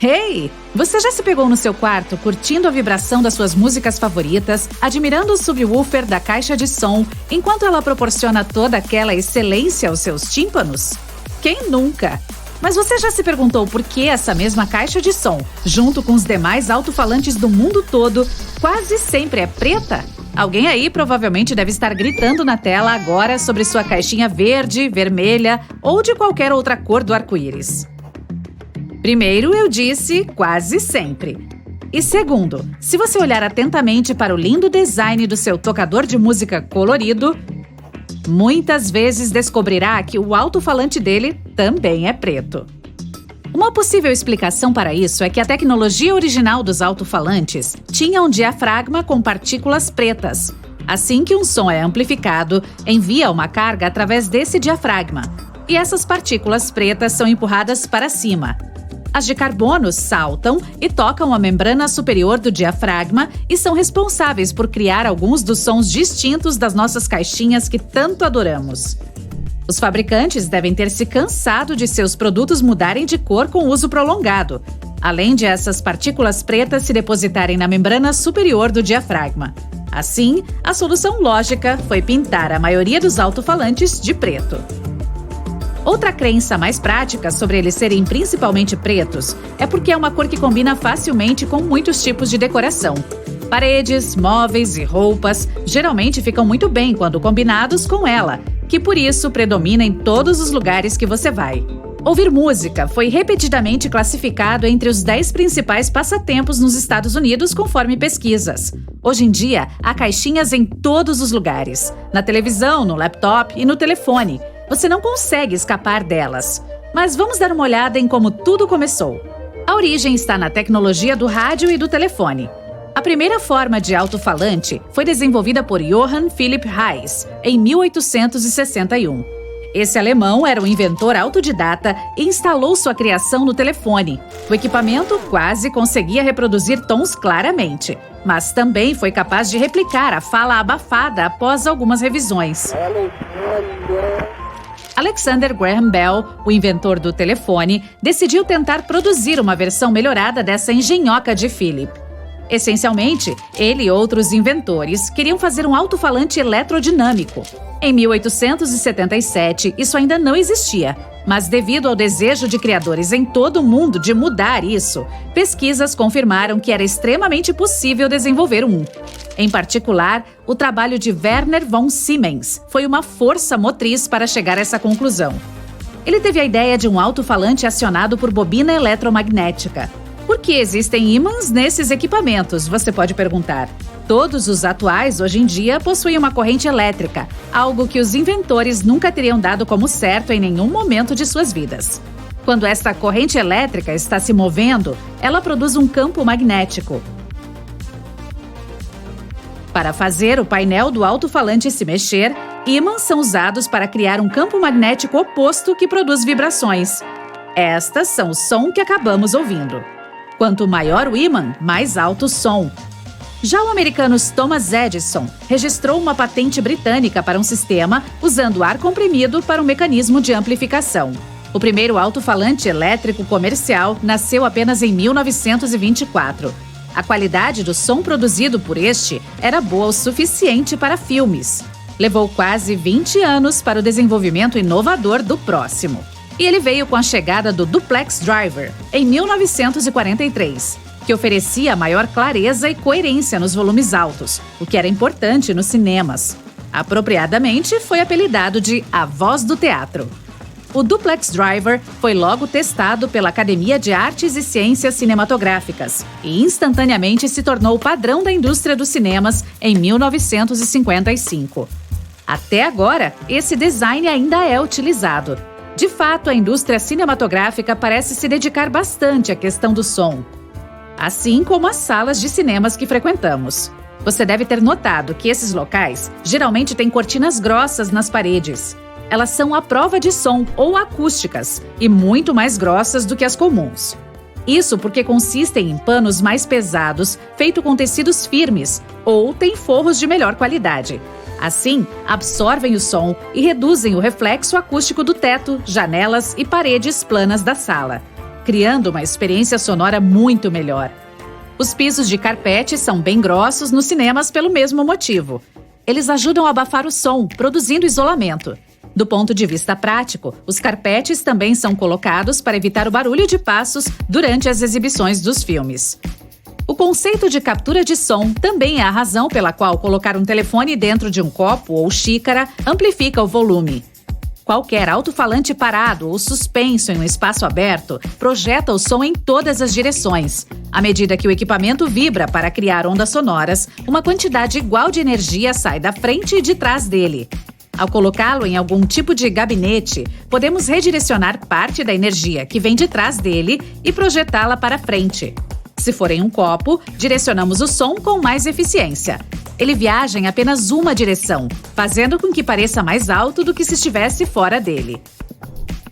Hey! Você já se pegou no seu quarto curtindo a vibração das suas músicas favoritas, admirando o subwoofer da caixa de som, enquanto ela proporciona toda aquela excelência aos seus tímpanos? Quem nunca? Mas você já se perguntou por que essa mesma caixa de som, junto com os demais alto-falantes do mundo todo, quase sempre é preta? Alguém aí provavelmente deve estar gritando na tela agora sobre sua caixinha verde, vermelha ou de qualquer outra cor do arco-íris. Primeiro, eu disse quase sempre. E segundo, se você olhar atentamente para o lindo design do seu tocador de música colorido, muitas vezes descobrirá que o alto-falante dele também é preto. Uma Uma possível explicação para isso é que a tecnologia original dos alto-falantes tinha um diafragma com partículas pretas. Assim que um som é amplificado, envia uma carga através desse diafragma, e essas partículas pretas são empurradas para cima. As de carbono saltam e tocam a membrana superior do diafragma e são responsáveis por criar alguns dos sons distintos das nossas caixinhas que tanto adoramos. Os fabricantes devem ter se cansado de seus produtos mudarem de cor com uso prolongado, além de essas partículas pretas se depositarem na membrana superior do diafragma. Assim, a solução lógica foi pintar a maioria dos alto-falantes de preto. Outra crença mais prática sobre eles serem principalmente pretos é porque é uma cor que combina facilmente com muitos tipos de decoração. Paredes, móveis e roupas geralmente ficam muito bem quando combinados com ela, que por isso predomina em todos os lugares que você vai. Ouvir música foi repetidamente classificado entre os 10 principais passatempos nos Estados Unidos, conforme pesquisas. Hoje em dia, há caixinhas em todos os lugares, na televisão, no laptop e no telefone. Você não consegue escapar delas. Mas vamos dar uma olhada em como tudo começou. A origem está na tecnologia do rádio e do telefone. A primeira forma de alto-falante foi desenvolvida por Johann Philipp Reis, em 1861. Esse alemão era um inventor autodidata e instalou sua criação no telefone. O equipamento quase conseguia reproduzir tons claramente, mas também foi capaz de replicar a fala abafada após algumas revisões. Alexander Graham Bell, o inventor do telefone, decidiu tentar produzir uma versão melhorada dessa engenhoca de Philipp. Essencialmente, ele e outros inventores queriam fazer um alto-falante eletrodinâmico. Em 1877, isso ainda não existia, mas devido ao desejo de criadores em todo o mundo de mudar isso, pesquisas confirmaram que era extremamente possível desenvolver um. Em particular, o trabalho de Werner von Siemens foi uma força motriz para chegar a essa conclusão. Ele teve a ideia de um alto-falante acionado por bobina eletromagnética. Por que existem ímãs nesses equipamentos, você pode perguntar. Todos os atuais, hoje em dia, possuem uma corrente elétrica, algo que os inventores nunca teriam dado como certo em nenhum momento de suas vidas. Quando esta corrente elétrica está se movendo, ela produz um campo magnético. Para fazer o painel do alto-falante se mexer, ímãs são usados para criar um campo magnético oposto que produz vibrações. Estas são o som que acabamos ouvindo. Quanto maior o ímã, mais alto o som. Já o americano Thomas Edison registrou uma patente britânica para um sistema usando ar comprimido para um mecanismo de amplificação. O primeiro alto-falante elétrico comercial nasceu apenas em 1924. A qualidade do som produzido por este era boa o suficiente para filmes. Levou quase 20 anos para o desenvolvimento inovador do próximo. E ele veio com a chegada do Duplex Driver, em 1943, que oferecia maior clareza e coerência nos volumes altos, o que era importante nos cinemas. Apropriadamente, foi apelidado de A Voz do Teatro. O Duplex Driver foi logo testado pela Academia de Artes e Ciências Cinematográficas e instantaneamente se tornou o padrão da indústria dos cinemas em 1955. Até agora, esse design ainda é utilizado. De fato, a indústria cinematográfica parece se dedicar bastante à questão do som, assim como as salas de cinemas que frequentamos. Você deve ter notado que esses locais geralmente têm cortinas grossas nas paredes. Elas são à prova de som ou acústicas e muito mais grossas do que as comuns. Isso porque consistem em panos mais pesados, feitos com tecidos firmes ou têm forros de melhor qualidade. Assim, absorvem o som e reduzem o reflexo acústico do teto, janelas e paredes planas da sala, criando uma experiência sonora muito melhor. Os pisos de carpete são bem grossos nos cinemas pelo mesmo motivo. Eles ajudam a abafar o som, produzindo isolamento. Do ponto de vista prático, os carpetes também são colocados para evitar o barulho de passos durante as exibições dos filmes. O conceito de captura de som também é a razão pela qual colocar um telefone dentro de um copo ou xícara amplifica o volume. Qualquer alto-falante parado ou suspenso em um espaço aberto projeta o som em todas as direções. À medida que o equipamento vibra para criar ondas sonoras, uma quantidade igual de energia sai da frente e de trás dele. Ao colocá-lo em algum tipo de gabinete, podemos redirecionar parte da energia que vem de trás dele e projetá-la para frente. Se for em um copo, direcionamos o som com mais eficiência. Ele viaja em apenas uma direção, fazendo com que pareça mais alto do que se estivesse fora dele.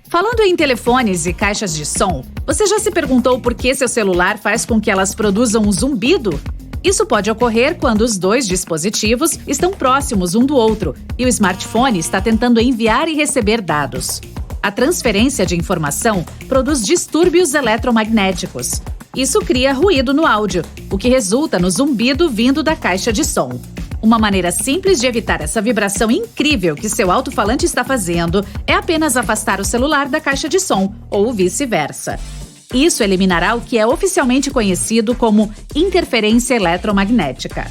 Falando em telefones e caixas de som, você já se perguntou por que seu celular faz com que elas produzam um zumbido? Isso pode ocorrer quando os dois dispositivos estão próximos um do outro e o smartphone está tentando enviar e receber dados. A transferência de informação produz distúrbios eletromagnéticos. Isso cria ruído no áudio, o que resulta no zumbido vindo da caixa de som. Uma maneira simples de evitar essa vibração incrível que seu alto-falante está fazendo é apenas afastar o celular da caixa de som, ou vice-versa. Isso eliminará o que é oficialmente conhecido como interferência eletromagnética.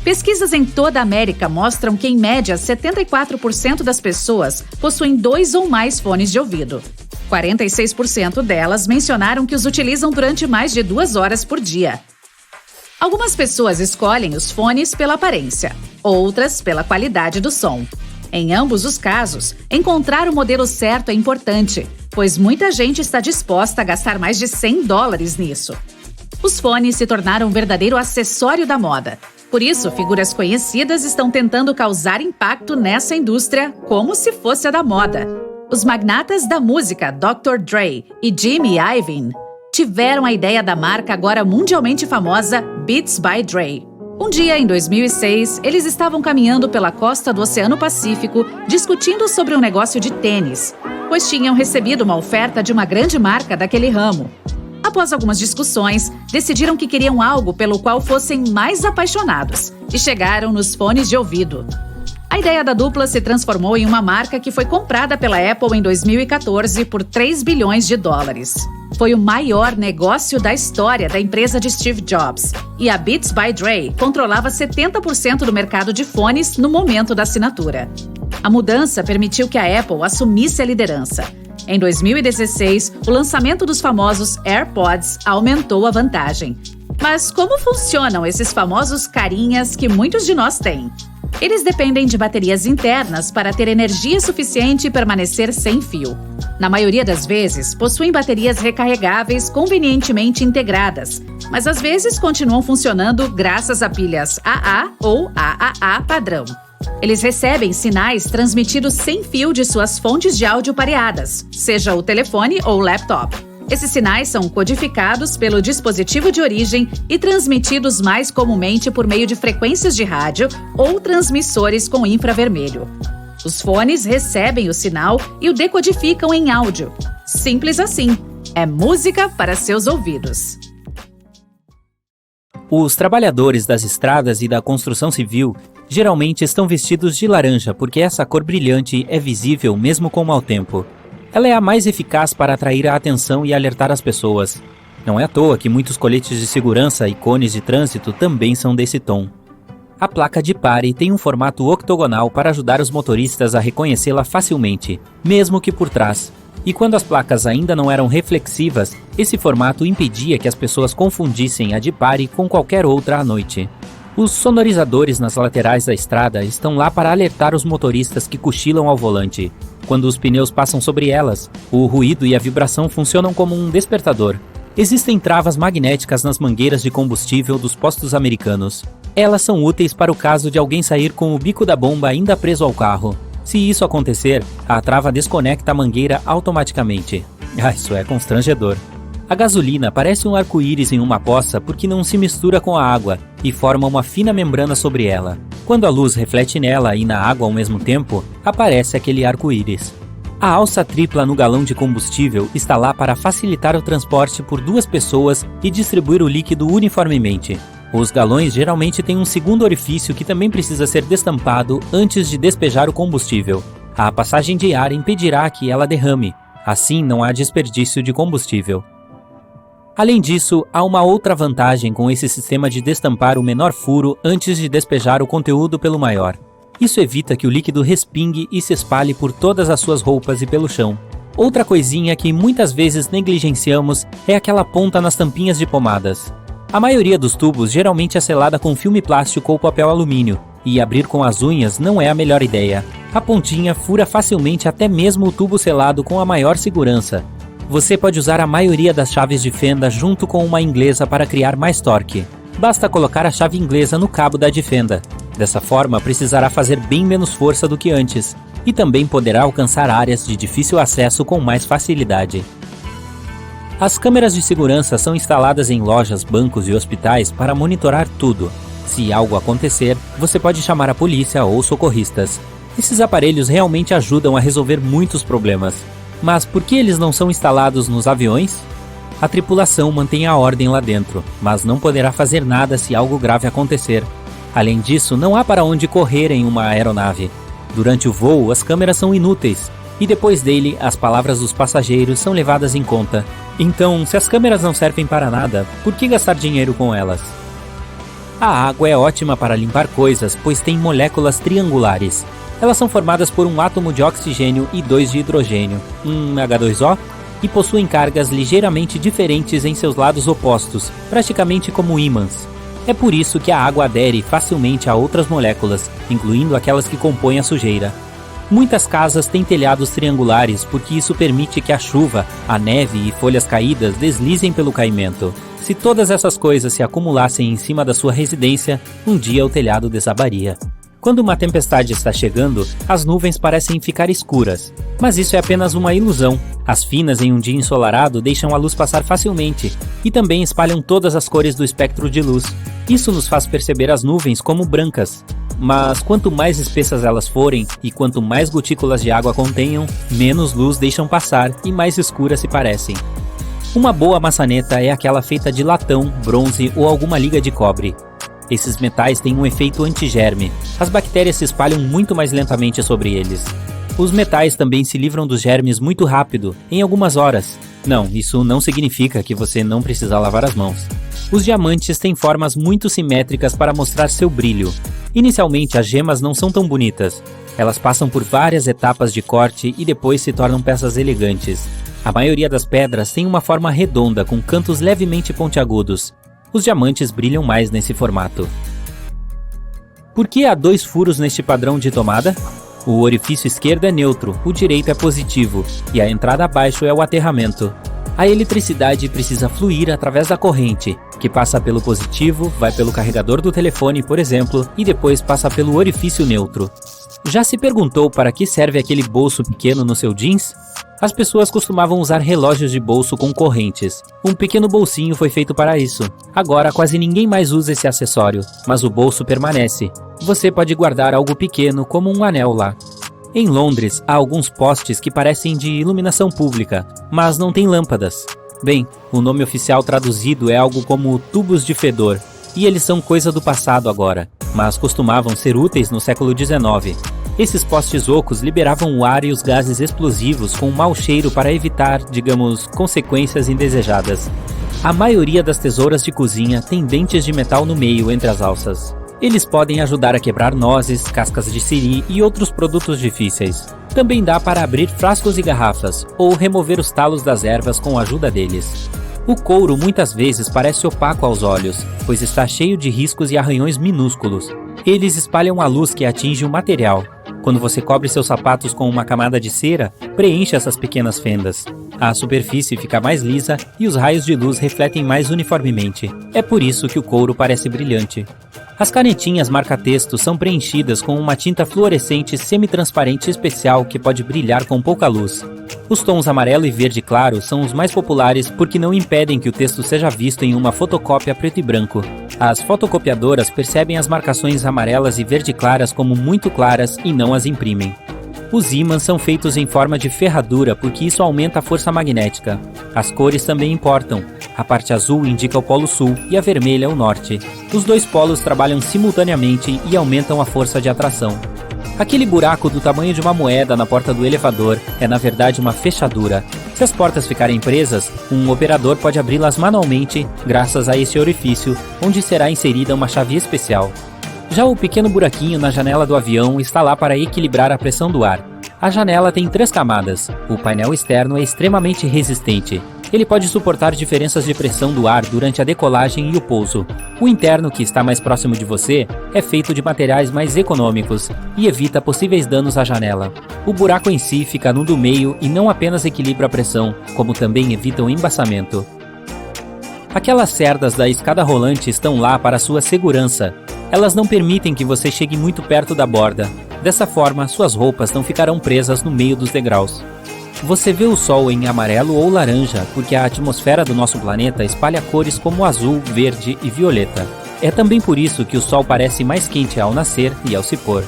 Pesquisas em toda a América mostram que, em média, 74% das pessoas possuem 2 ou mais fones de ouvido. 46% delas mencionaram que os utilizam durante mais de 2 horas por dia. Algumas pessoas escolhem os fones pela aparência, outras pela qualidade do som. Em ambos os casos, encontrar o modelo certo é importante, pois muita gente está disposta a gastar mais de $100 nisso. Os fones se tornaram um verdadeiro acessório da moda. Por isso, figuras conhecidas estão tentando causar impacto nessa indústria como se fosse a da moda. Os magnatas da música Dr. Dre e Jimmy Iovine tiveram a ideia da marca agora mundialmente famosa Beats by Dre. Um dia, em 2006, eles estavam caminhando pela costa do Oceano Pacífico discutindo sobre um negócio de tênis, pois tinham recebido uma oferta de uma grande marca daquele ramo. Após algumas discussões, decidiram que queriam algo pelo qual fossem mais apaixonados e chegaram nos fones de ouvido. A ideia da dupla se transformou em uma marca que foi comprada pela Apple em 2014 por $3 bilhões. Foi o maior negócio da história da empresa de Steve Jobs, e a Beats by Dre controlava 70% do mercado de fones no momento da assinatura. A mudança permitiu que a Apple assumisse a liderança. Em 2016, o lançamento dos famosos AirPods aumentou a vantagem. Mas como funcionam esses famosos carinhas que muitos de nós têm? Eles dependem de baterias internas para ter energia suficiente e permanecer sem fio. Na maioria das vezes, possuem baterias recarregáveis convenientemente integradas, mas às vezes continuam funcionando graças a pilhas AA ou AAA padrão. Eles recebem sinais transmitidos sem fio de suas fontes de áudio pareadas, seja o telefone ou o laptop. Esses sinais são codificados pelo dispositivo de origem e transmitidos mais comumente por meio de frequências de rádio ou transmissores com infravermelho. Os fones recebem o sinal e o decodificam em áudio. Simples assim. É música para seus ouvidos. Os trabalhadores das estradas e da construção civil geralmente estão vestidos de laranja porque essa cor brilhante é visível mesmo com mau tempo. Ela é a mais eficaz para atrair a atenção e alertar as pessoas. Não é à toa que muitos coletes de segurança e cones de trânsito também são desse tom. A placa de pare tem um formato octogonal para ajudar os motoristas a reconhecê-la facilmente, mesmo que por trás. E quando as placas ainda não eram reflexivas, esse formato impedia que as pessoas confundissem a de pare com qualquer outra à noite. Os sonorizadores nas laterais da estrada estão lá para alertar os motoristas que cochilam ao volante. Quando os pneus passam sobre elas, o ruído e a vibração funcionam como um despertador. Existem travas magnéticas nas mangueiras de combustível dos postos americanos. Elas são úteis para o caso de alguém sair com o bico da bomba ainda preso ao carro. Se isso acontecer, a trava desconecta a mangueira automaticamente. Isso é constrangedor. A gasolina parece um arco-íris em uma poça porque não se mistura com a água e forma uma fina membrana sobre ela. Quando a luz reflete nela e na água ao mesmo tempo, aparece aquele arco-íris. A alça tripla no galão de combustível está lá para facilitar o transporte por 2 pessoas e distribuir o líquido uniformemente. Os galões geralmente têm um segundo orifício que também precisa ser destampado antes de despejar o combustível. A passagem de ar impedirá que ela derrame, assim não há desperdício de combustível. Além disso, há uma outra vantagem com esse sistema de destampar o menor furo antes de despejar o conteúdo pelo maior. Isso evita que o líquido respingue e se espalhe por todas as suas roupas e pelo chão. Outra coisinha que muitas vezes negligenciamos é aquela ponta nas tampinhas de pomadas. A maioria dos tubos geralmente é selada com filme plástico ou papel alumínio, e abrir com as unhas não é a melhor ideia. A pontinha fura facilmente até mesmo o tubo selado com a maior segurança. Você pode usar a maioria das chaves de fenda junto com uma inglesa para criar mais torque. Basta colocar a chave inglesa no cabo da de fenda. Dessa forma, precisará fazer bem menos força do que antes, e também poderá alcançar áreas de difícil acesso com mais facilidade. As câmeras de segurança são instaladas em lojas, bancos e hospitais para monitorar tudo. Se algo acontecer, você pode chamar a polícia ou socorristas. Esses aparelhos realmente ajudam a resolver muitos problemas. Mas por que eles não são instalados nos aviões? A tripulação mantém a ordem lá dentro, mas não poderá fazer nada se algo grave acontecer. Além disso, não há para onde correr em uma aeronave. Durante o voo, as câmeras são inúteis, e depois dele, as palavras dos passageiros são levadas em conta. Então, se as câmeras não servem para nada, por que gastar dinheiro com elas? A água é ótima para limpar coisas, pois tem moléculas triangulares. Elas são formadas por um átomo de oxigênio e 2 de hidrogênio, H2O, e possuem cargas ligeiramente diferentes em seus lados opostos, praticamente como ímãs. É por isso que a água adere facilmente a outras moléculas, incluindo aquelas que compõem a sujeira. Muitas casas têm telhados triangulares porque isso permite que a chuva, a neve e folhas caídas deslizem pelo caimento. Se todas essas coisas se acumulassem em cima da sua residência, um dia o telhado desabaria. Quando uma tempestade está chegando, as nuvens parecem ficar escuras. Mas isso é apenas uma ilusão. As finas em um dia ensolarado deixam a luz passar facilmente e também espalham todas as cores do espectro de luz. Isso nos faz perceber as nuvens como brancas. Mas quanto mais espessas elas forem e quanto mais gotículas de água contenham, menos luz deixam passar e mais escuras se parecem. Uma boa maçaneta é aquela feita de latão, bronze ou alguma liga de cobre. Esses metais têm um efeito antigerme. As bactérias se espalham muito mais lentamente sobre eles. Os metais também se livram dos germes muito rápido, em algumas horas. Não, isso não significa que você não precisa lavar as mãos. Os diamantes têm formas muito simétricas para mostrar seu brilho. Inicialmente, as gemas não são tão bonitas. Elas passam por várias etapas de corte e depois se tornam peças elegantes. A maioria das pedras tem uma forma redonda com cantos levemente pontiagudos. Os diamantes brilham mais nesse formato. Por que há 2 furos neste padrão de tomada? O orifício esquerdo é neutro, o direito é positivo, e a entrada abaixo é o aterramento. A eletricidade precisa fluir através da corrente, que passa pelo positivo, vai pelo carregador do telefone, por exemplo, e depois passa pelo orifício neutro. Já se perguntou para que serve aquele bolso pequeno no seu jeans? As pessoas costumavam usar relógios de bolso com correntes. Um pequeno bolsinho foi feito para isso. Agora quase ninguém mais usa esse acessório, mas o bolso permanece. Você pode guardar algo pequeno como um anel lá. Em Londres, há alguns postes que parecem de iluminação pública, mas não têm lâmpadas. Bem, o nome oficial traduzido é algo como tubos de fedor, e eles são coisa do passado agora, mas costumavam ser úteis no século XIX. Esses postes ocos liberavam o ar e os gases explosivos com um mau cheiro para evitar, digamos, consequências indesejadas. A maioria das tesouras de cozinha tem dentes de metal no meio entre as alças. Eles podem ajudar a quebrar nozes, cascas de siri e outros produtos difíceis. Também dá para abrir frascos e garrafas, ou remover os talos das ervas com a ajuda deles. O couro muitas vezes parece opaco aos olhos, pois está cheio de riscos e arranhões minúsculos. Eles espalham a luz que atinge o material. Quando você cobre seus sapatos com uma camada de cera, preenche essas pequenas fendas. A superfície fica mais lisa e os raios de luz refletem mais uniformemente. É por isso que o couro parece brilhante. As canetinhas marca-texto são preenchidas com uma tinta fluorescente semi-transparente especial que pode brilhar com pouca luz. Os tons amarelo e verde claro são os mais populares porque não impedem que o texto seja visto em uma fotocópia preto e branco. As fotocopiadoras percebem as marcações amarelas e verde claras como muito claras e não as imprimem. Os ímãs são feitos em forma de ferradura porque isso aumenta a força magnética. As cores também importam. A parte azul indica o polo sul e a vermelha o norte. Os 2 polos trabalham simultaneamente e aumentam a força de atração. Aquele buraco do tamanho de uma moeda na porta do elevador é na verdade uma fechadura. Se as portas ficarem presas, um operador pode abri-las manualmente graças a esse orifício, onde será inserida uma chave especial. Já o pequeno buraquinho na janela do avião está lá para equilibrar a pressão do ar. A janela tem 3 camadas. O painel externo é extremamente resistente. Ele pode suportar diferenças de pressão do ar durante a decolagem e o pouso. O interno, que está mais próximo de você, é feito de materiais mais econômicos e evita possíveis danos à janela. O buraco em si fica no do meio e não apenas equilibra a pressão, como também evita o embaçamento. Aquelas cerdas da escada rolante estão lá para sua segurança. Elas não permitem que você chegue muito perto da borda. Dessa forma, suas roupas não ficarão presas no meio dos degraus. Você vê o sol em amarelo ou laranja porque a atmosfera do nosso planeta espalha cores como azul, verde e violeta. É também por isso que o sol parece mais quente ao nascer e ao se pôr.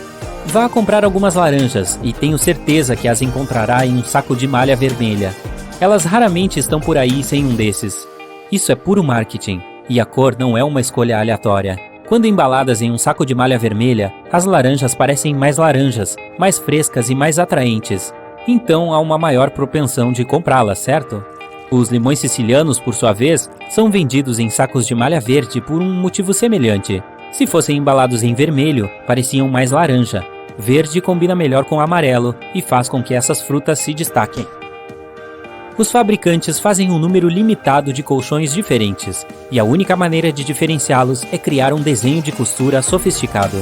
Vá comprar algumas laranjas e tenho certeza que as encontrará em um saco de malha vermelha. Elas raramente estão por aí sem um desses. Isso é puro marketing, e a cor não é uma escolha aleatória. Quando embaladas em um saco de malha vermelha, as laranjas parecem mais laranjas, mais frescas e mais atraentes. Então há uma maior propensão de comprá-las, certo? Os limões sicilianos, por sua vez, são vendidos em sacos de malha verde por um motivo semelhante. Se fossem embalados em vermelho, pareciam mais laranja. Verde combina melhor com amarelo e faz com que essas frutas se destaquem. Os fabricantes fazem um número limitado de colchões diferentes, e a única maneira de diferenciá-los é criar um desenho de costura sofisticado.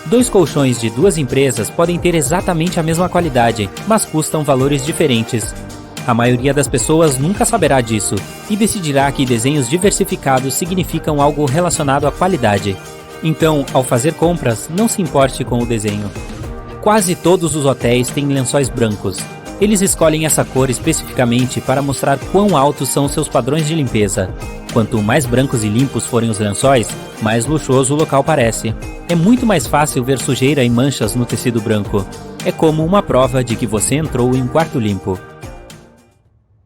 2 colchões de 2 empresas podem ter exatamente a mesma qualidade, mas custam valores diferentes. A maioria das pessoas nunca saberá disso e decidirá que desenhos diversificados significam algo relacionado à qualidade. Então, ao fazer compras, não se importe com o desenho. Quase todos os hotéis têm lençóis brancos. Eles escolhem essa cor especificamente para mostrar quão altos são seus padrões de limpeza. Quanto mais brancos e limpos forem os lençóis, mais luxuoso o local parece. É muito mais fácil ver sujeira e manchas no tecido branco. É como uma prova de que você entrou em um quarto limpo.